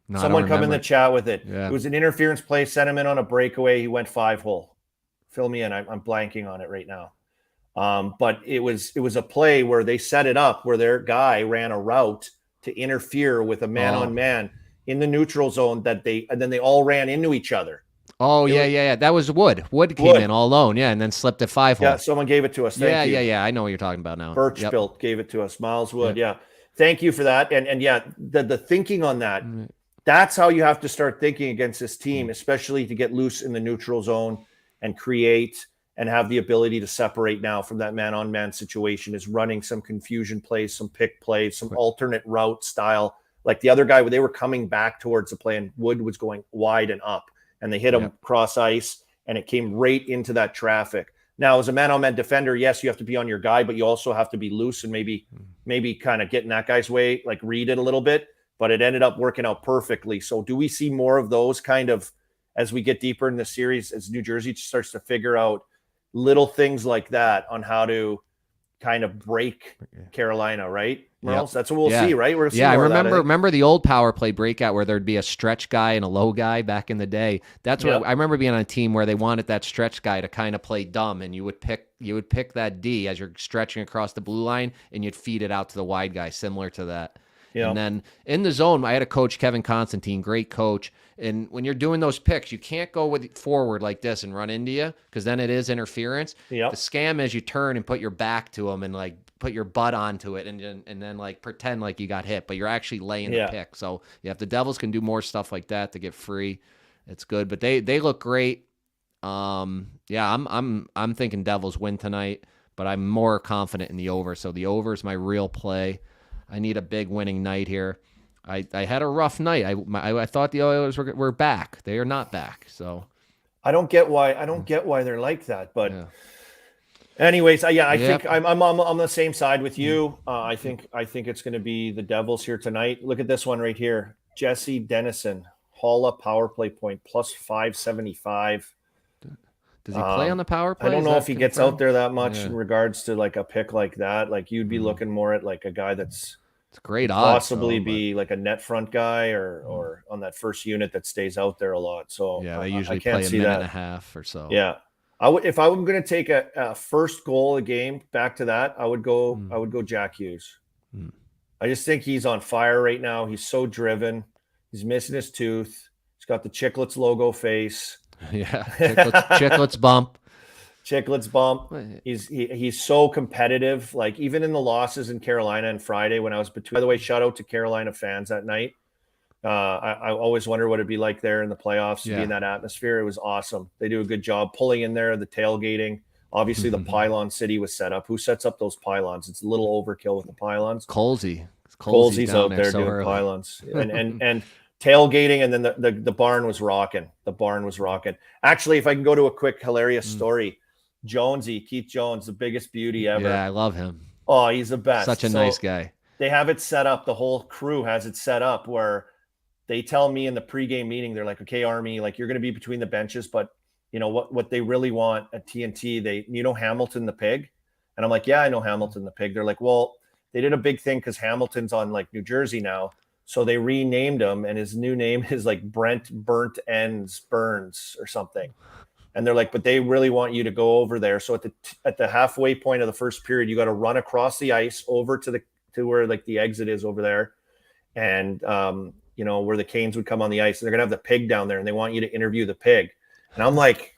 No, someone come in the chat with it. Yeah. It was an interference play, sent him in on a breakaway. He went 5-hole. Fill me in. I'm blanking on it right now. But it was a play where they set it up where their guy ran a route to interfere with a man-on-man in the neutral zone and then they all ran into each other. Oh, yeah. That was Wood. Wood came in all alone, and then slipped at 5-hole. Yeah, someone gave it to us. Thank you. Yeah. I know what you're talking about now. Birchbilt gave it to us. Miles Wood, yeah. Thank you for that. And the thinking on that, that's how you have to start thinking against this team, especially to get loose in the neutral zone and create and have the ability to separate now from that man-on-man situation, is running some confusion plays, some pick plays, some alternate route style. Like the other guy, they were coming back towards the play and Wood was going wide and up, and they hit him cross ice, and it came right into that traffic. Now, as a man-on-man defender, yes, you have to be on your guy, but you also have to be loose and maybe kind of get in that guy's way, like read it a little bit, but it ended up working out perfectly. So do we see more of those kind of as we get deeper in the series, as New Jersey starts to figure out little things like that on how to kind of break Carolina, right? Merles? That's what we'll see, right? We're I remember the old power play breakout where there'd be a stretch guy and a low guy back in the day. That's what I remember being on a team where they wanted that stretch guy to kind of play dumb, and you would pick that D as you're stretching across the blue line, and you'd feed it out to the wide guy, similar to that. Yeah. And then in the zone, I had a coach, Kevin Constantine, great coach. And when you're doing those picks, you can't go with forward like this and run into you, because then it is interference. Yep. The scam is you turn and put your back to them and like put your butt onto it and then like pretend like you got hit, but you're actually laying the pick. So if the Devils can do more stuff like that to get free, it's good. But they look great. I'm thinking Devils win tonight, but I'm more confident in the over. So the over is my real play. I need a big winning night here. I had a rough night. I thought the Oilers were back. They are not back. So I don't get why they're like that. But anyways, I think I'm on the same side with you. I think it's going to be the Devils here tonight. Look at this one right here. Jesse Dennison, Haula power play point plus 575. Does he play on the power play? I don't know if he gets out there that much in regards to like a pick like that. Like you'd be looking more at like a guy that's great odds, possibly be like a net front guy or on that first unit that stays out there a lot. So they usually play a minute and a half or so. Yeah, if I was going to take a first goal of the game back to that, I would go Jack Hughes. I just think he's on fire right now. He's so driven. He's missing his tooth. He's got the Chicklets logo face. Yeah, Chicklets bump. Chicklets bump. He's so competitive. Like even in the losses in Carolina and Friday when I was between. By the way, shout out to Carolina fans that night. I always wonder what it'd be like there in the playoffs to be in that atmosphere. It was awesome. They do a good job pulling in there, the tailgating. Obviously, the pylon city was set up. Who sets up those pylons? It's a little overkill with the pylons. Colsey's out there doing early. Pylons and tailgating, and then the barn was rocking. The barn was rocking. Actually, if I can go to a quick hilarious story, Keith Jones, the biggest beauty ever. Yeah, I love him. Oh, he's the best. Such a nice guy. They have it set up. The whole crew has it set up where they tell me in the pregame meeting, they're like, okay, Army, like you're going to be between the benches, but you know what they really want at TNT, Hamilton the pig. And I'm like, yeah, I know Hamilton the pig. They're like, well, they did a big thing because Hamilton's on like New Jersey now. So they renamed him and his new name is like Brent Burnt Ends Burns or something. And they're like, but they really want you to go over there. So at the halfway point of the first period, you got to run across the ice over to where like the exit is over there. And, where the Canes would come on the ice, and they're going to have the pig down there and they want you to interview the pig. And I'm like,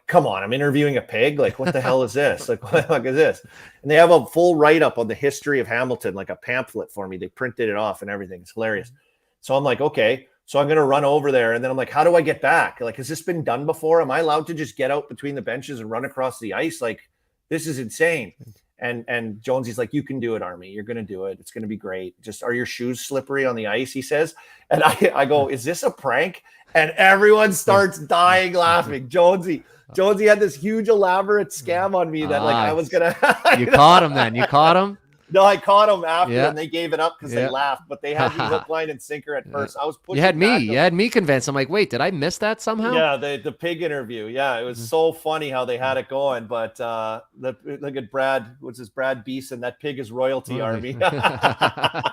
come on, I'm interviewing a pig. Like, what the hell is this? Like, what the fuck is this? And they have a full write-up on the history of Hamilton, like a pamphlet for me. They printed it off and everything. It's hilarious. So I'm like, okay, so I'm going to run over there. And then I'm like, how do I get back? Like, has this been done before? Am I allowed to just get out between the benches and run across the ice? Like, this is insane. And Jonesy's like, you can do it, Army. You're going to do it. It's going to be great. Just, are your shoes slippery on the ice? He says. And I go, is this a prank? And everyone starts dying laughing. Jonesy had this huge elaborate scam on me that like I was going to. You caught him then. You caught him? No, I caught him after and they gave it up because they laughed. But they had me hook, line, and sinker at first. I was pushing. You had me convinced. I'm like, wait, did I miss that somehow? Yeah, the pig interview. Yeah, it was so funny how they had it going. But look at Brad. What's his Brad Beeson? That pig is royalty, Army. I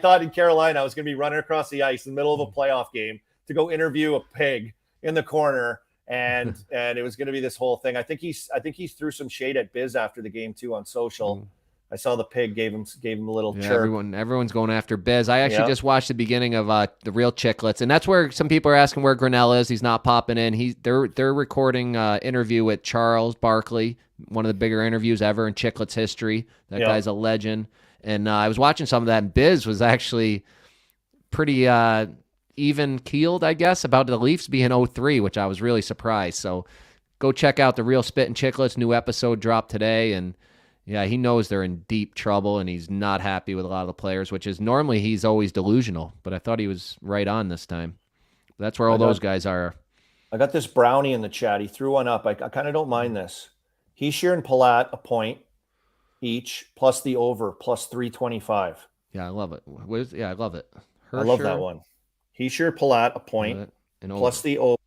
thought in Carolina I was going to be running across the ice in the middle of a playoff game to go interview a pig in the corner. And it was going to be this whole thing. I think he threw some shade at Biz after the game too on social. I saw the pig gave him a little chirp. Everyone's going after Biz. I actually just watched the beginning of the Real Chicklets, and that's where some people are asking where Grinnell is. He's not popping in. They're recording interview with Charles Barkley, one of the bigger interviews ever in Chicklets history. That guy's a legend. And I was watching some of that, and Biz was actually pretty even-keeled, I guess, about the Leafs being 0-3, which I was really surprised. So go check out the Real Spit and Chicklets. New episode dropped today, and yeah, he knows they're in deep trouble, and he's not happy with a lot of the players, which is normally he's always delusional, but I thought he was right on this time. But that's where all those guys are. I got this Brownie in the chat. He threw one up. I kind of don't mind this. Heeshear and Palat, a point each, plus the over, plus 325. Yeah, I love it. I love it. I love that one. Heeshear, Palat, a point, and plus the over.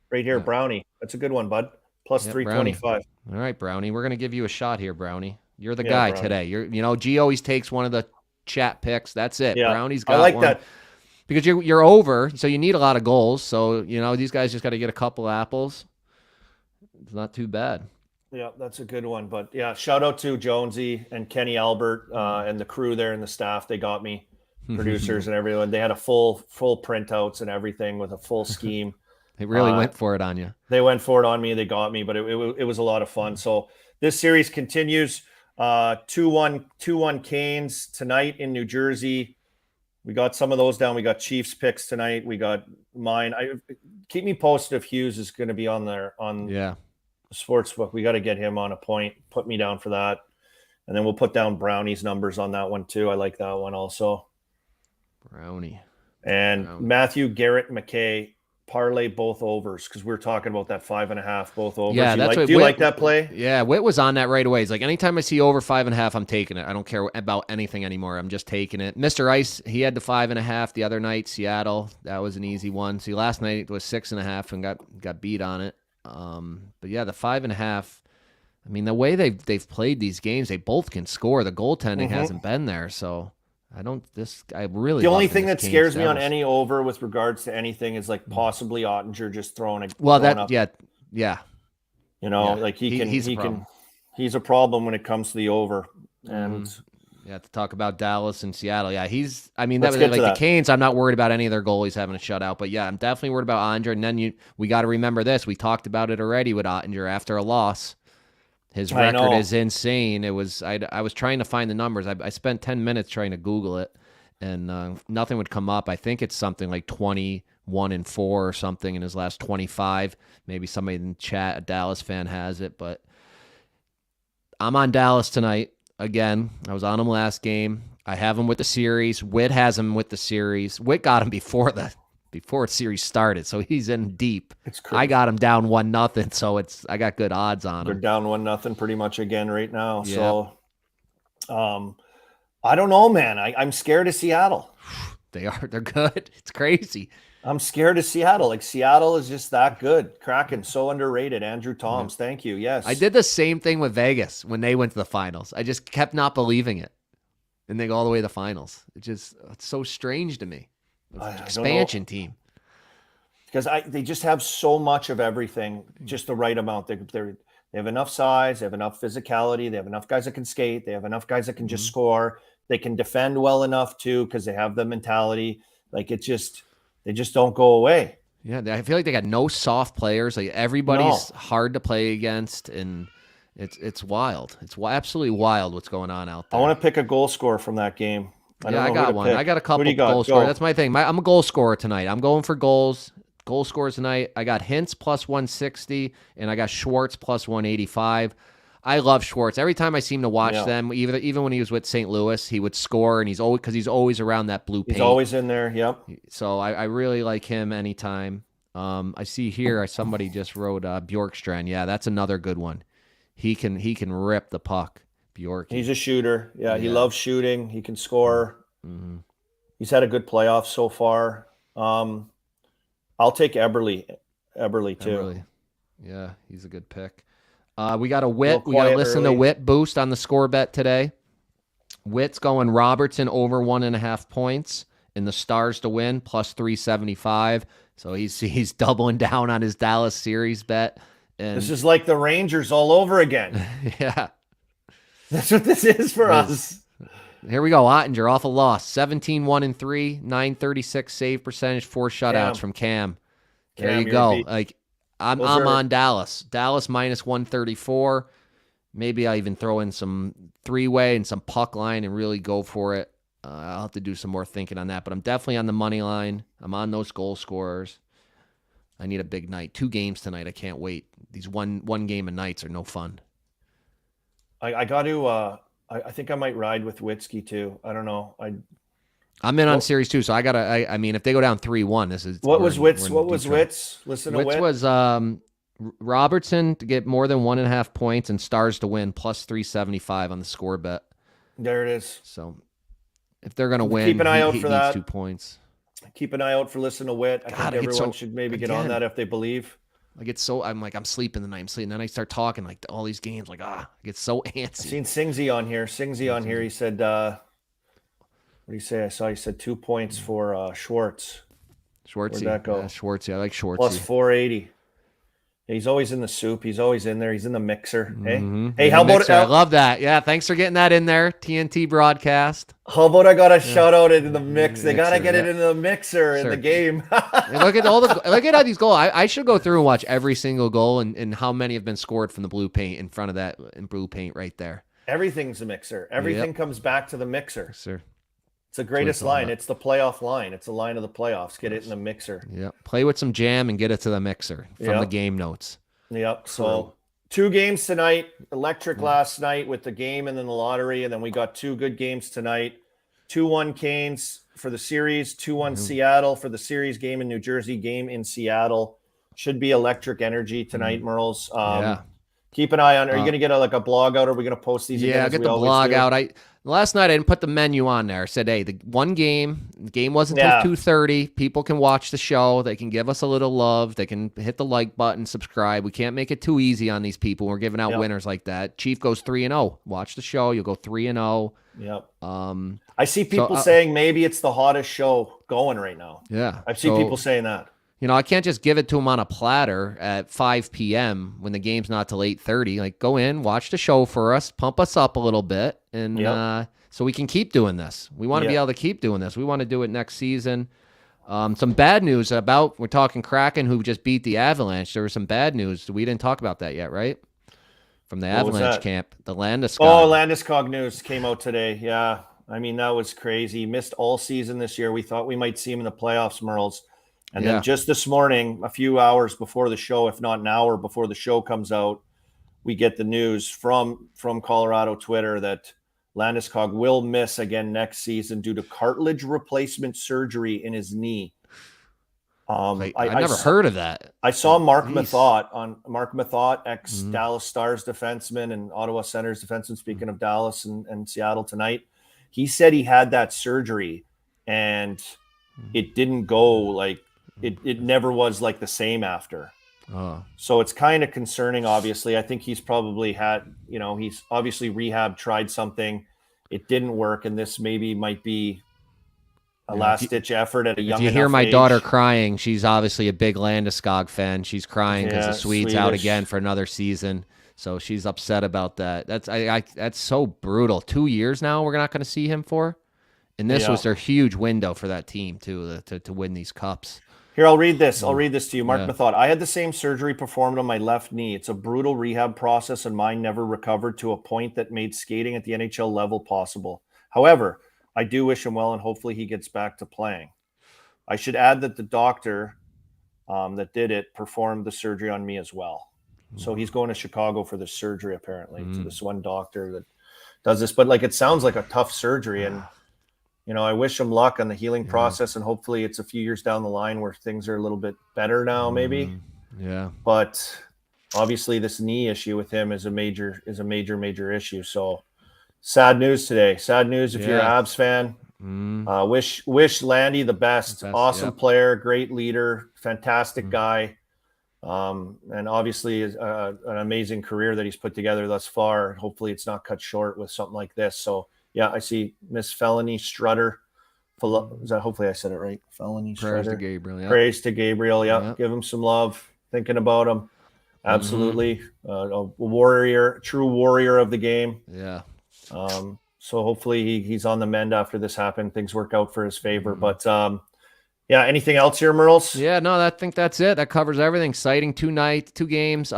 Right here, Brownie. That's a good one, bud. Plus 325. Brownie. All right, Brownie. We're going to give you a shot here, Brownie. You're the guy today. G always takes one of the chat picks. That's it. Yeah, Brownie's got one. I like that. Because you're over, so you need a lot of goals. So, these guys just got to get a couple apples. It's not too bad. Yeah, that's a good one. But, yeah, shout out to Jonesy and Kenny Albert and the crew there and the staff. They got me, producers and everyone. They had a full printouts and everything with a full scheme. They really went for it on you. They went for it on me. They got me, but it was a lot of fun. So this series continues 2-1 Canes tonight in New Jersey. We got some of those down. We got Chiefs picks tonight. We got mine. Keep me posted if Hughes is going to be on there on the Sportsbook. We got to get him on a point. Put me down for that. And then we'll put down Brownie's numbers on that one too. I like that one also. Brownie. Matthew Garrett McKay. Parlay both overs because we were talking about that 5.5 both overs. Yeah, do you like that play? Yeah, Whit was on that right away. He's like, anytime I see over 5.5, I'm taking it. I don't care about anything anymore. I'm just taking it. Mr. Ice, he had the 5.5 the other night. Seattle, that was an easy one. See, last night it was 6.5 and got beat on it. But yeah, the 5.5. I mean, the way they've played these games, they both can score. The goaltending hasn't been there, so. The only thing that scares me on any over with regards to anything is like possibly Ottinger just throwing up. Like he's a problem when it comes to the over, and Yeah, to talk about Dallas and Seattle. Yeah, I mean, Let's that get was to like that. the Canes. I'm not worried about any of their goalies having a shutout, but yeah, I'm definitely worried about Ottinger. And then we got to remember this. We talked about it already with Ottinger after a loss. His I record know. is insane. I was trying to find the numbers. I spent 10 minutes trying to Google it, and nothing would come up. I think it's something like 21-4 or something in his last 25. Maybe somebody in the chat, a Dallas fan, has it, but I'm on Dallas tonight. Again, I was on him last game. I have him with the series. Witt has him with the series. Witt got him before the series started, so he's in deep. It's crazy. I got him down 1-0, so I got good odds on They're him. down 1-0 pretty much again right now. Yep. So, I don't know, man. I'm scared of Seattle. They're good. It's crazy. I'm scared of Seattle. Like, Seattle is just that good. Kraken, so underrated. Andrew Toms, thank you. Yes. I did the same thing with Vegas when they went to the finals. I just kept not believing it. And they go all the way to the finals. It's so strange to me. Expansion team. Because they just have so much of everything, just the right amount. They have enough size, they have enough physicality, they have enough guys that can skate, they have enough guys that can just score. They can defend well enough too, because they have the mentality. Like, they just don't go away. Yeah, I feel like they got no soft players. Like, everybody's hard to play against, and it's wild. It's absolutely wild what's going on out there. I want to pick a goal scorer from that game. I got one. I got a couple goal scorers. That's my thing. I'm a goal scorer tonight. I'm going for goals. Goal scorers tonight. I got Hintz plus 160, and I got Schwartz plus 185. I love Schwartz. Every time I seem to watch them, even when he was with St. Louis, he would score, and he's always around that blue paint. He's always in there. Yep. So I really like him anytime. I see here somebody just wrote Bjorkstrand. Yeah, that's another good one. He can rip the puck. Bjork. He's a shooter. Yeah, he loves shooting. He can score. Mm-hmm. He's had a good playoff so far. I'll take Eberle too. Eberle. Yeah, he's a good pick. We got a Witt. We got to listen early. to Witt boost on the ScoreBet today. Witt's going Robertson over 1.5 points and the Stars to win plus 375. So he's doubling down on his Dallas series bet. And this is like the Rangers all over again. yeah, That's what this is for us. Here we go. Ottinger off a loss. 17-1-3, 936 save percentage, 4 shutouts from Cam. There you go. Like, I'm on Dallas. Dallas minus 134. Maybe I even throw in some 3-way and some puck line and really go for it. I'll have to do some more thinking on that, but I'm definitely on the money line. I'm on those goal scorers. I need a big night. 2 games tonight. I can't wait. These one game a nights are no fun. I got to. I think I might ride with Witzke too. I don't know. I'm in on series 2, so I gotta. I mean, if they go down 3-1, this is. What was Witz? What was Witz? Listen to Witz. Witz was Robertson to get more than 1.5 points and Stars to win plus 375 on the score bet. There it is. So if they're gonna win, keep an eye out for that. Needs 2 points. Keep an eye out for Listen to Wit. I think everyone should maybe get on that if they believe. Like, I'm sleeping the night. I'm sleeping. Then I start talking like all these games. Like, I get so antsy. I've seen Singsy on here. He said, what do you say? I saw he said 2 points for Schwartz. Schwartzy. Where'd that go? Schwartzy. I like Schwartzy. Plus 480. He's always in the soup. He's always in there. He's in the mixer. Mm-hmm. Hey, how about I love that. Yeah, thanks for getting that in there. TNT broadcast. How about I got a shout out into the mix? They gotta get it into the mixer in the game. Look at all these goals. I should go through and watch every single goal and how many have been scored from the blue paint in front of that in blue paint right there. Everything's a mixer. Everything comes back to the mixer. Yes, sir. It's the greatest line. It's the playoff line. It's the line of the playoffs. Get it in the mixer. Yeah. Play with some jam and get it to the mixer from the game notes. Yep. So 2 games tonight. Electric last night with the game and then the lottery. And then we got 2 good games tonight. 2-1 Canes for the series. 2-1 Seattle for the series. Game in New Jersey. Game in Seattle. Should be electric energy tonight, Merles. Keep an eye on. Are you going to get a blog out? Or are we going to post these? Yeah, get the blog out. Last night I didn't put the menu on there. I said, hey, the game wasn't until 2:30. People can watch the show. They can give us a little love. They can hit the like button, subscribe. We can't make it too easy on these people. We're giving out winners like that. Chief goes 3-0. Watch the show. You'll go 3-0. Yep. I see people saying maybe it's the hottest show going right now. Yeah. I've seen people saying that. I can't just give it to them on a platter at 5 p.m. when the game's not till 8:30. Like, go in, watch the show for us, pump us up a little bit, and so we can keep doing this. We want to be Yeah. able to keep doing this. We want to do it next season. Some bad news about, we're talking Kraken, who just beat the Avalanche. There was some bad news. We didn't talk about that yet, right? From the What was Avalanche that? camp, the Landeskog. Oh, Landeskog news came out today. Yeah. I mean, that was crazy. He missed all season this year. We thought we might see him in the playoffs, Merles. And Yeah. then just this morning, a few hours before the show, if not an hour before the show comes out, we get the news from Colorado Twitter that Landeskog will miss again next season due to cartilage replacement surgery in his knee. I never heard of that. I saw Mark Jeez. Mathot, ex-Dallas Stars defenseman and Ottawa Senators defenseman, speaking of Dallas and Seattle tonight. He said he had that surgery and it didn't go like it never was like the same after. Oh. So it's kind of concerning, obviously. I think he's probably had, he's obviously rehab, tried something. It didn't work, and this maybe might be a last-ditch effort at a young enough age. If you hear my daughter crying, she's obviously a big Landeskog fan. She's crying because the Swede's out again for another season. So she's upset about that. That's so brutal. 2 years now we're not going to see him for. And this was their huge window for that team, too, to win these cups. Here, I'll read this. I'll read this to you. Mark Mathot. I had the same surgery performed on my left knee. It's a brutal rehab process, and mine never recovered to a point that made skating at the NHL level possible. However, I do wish him well, and hopefully he gets back to playing. I should add that the doctor that did it performed the surgery on me as well. So he's going to Chicago for this surgery, apparently, to this one doctor that does this. But, it sounds like a tough surgery, and I wish him luck on the healing process, and hopefully it's a few years down the line where things are a little bit better now, maybe. Yeah. But obviously this knee issue with him is a major issue. So sad news today. Sad news if you're an Abs fan. Wish Landy the best. Awesome player, great leader, fantastic guy. And obviously an amazing career that he's put together thus far. Hopefully it's not cut short with something like this. So yeah, I see Miss Felony Strutter. Hopefully I said it right. Felony Strutter. Praise to Gabriel. Yeah. Praise to Gabriel. Yeah. Give him some love. Thinking about him. Absolutely. A warrior, true warrior of the game. Yeah. So hopefully he's on the mend after this happened. Things work out for his favor. But anything else here, Merles? Yeah, no, I think that's it. That covers everything. Exciting 2 games.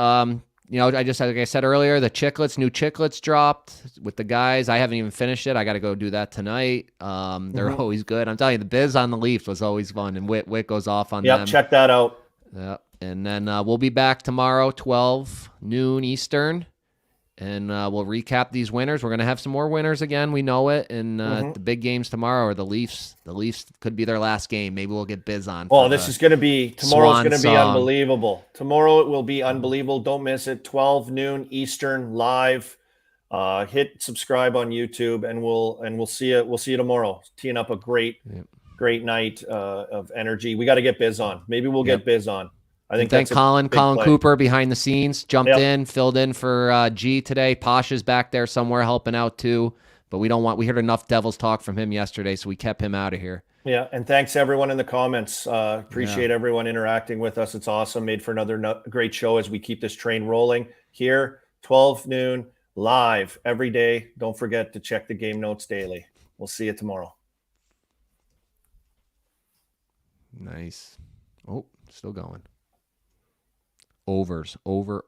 Like I said earlier, the new Chicklets dropped with the guys. I haven't even finished it. I got to go do that tonight. They're always good. I'm telling you, the biz on the Leafs was always fun, and Whit goes off on them. Yep, check that out. Yep. And then we'll be back tomorrow, 12 noon Eastern, and we'll recap these winners. We're going to have some more winners again. We know it. And the big games tomorrow are the Leafs. The Leafs could be their last game. Maybe we'll get biz on. Oh, this is going to be, tomorrow's going to be unbelievable. Tomorrow it will be unbelievable. Don't miss it. 12 noon Eastern live. Hit subscribe on YouTube, and we'll see you. We'll see you tomorrow. Teeing up a great night of energy. We got to get biz on. Maybe we'll get biz on. I think thank Colin Cooper behind the scenes, jumped in, filled in for G today. Pasha's back there somewhere helping out too, but we heard enough Devils talk from him yesterday, so we kept him out of here. Yeah, and thanks everyone in the comments. Appreciate everyone interacting with us. It's awesome. Made for another great show as we keep this train rolling here, 12 noon, live every day. Don't forget to check the game notes daily. We'll see you tomorrow. Nice. Oh, still going. Overs. Over.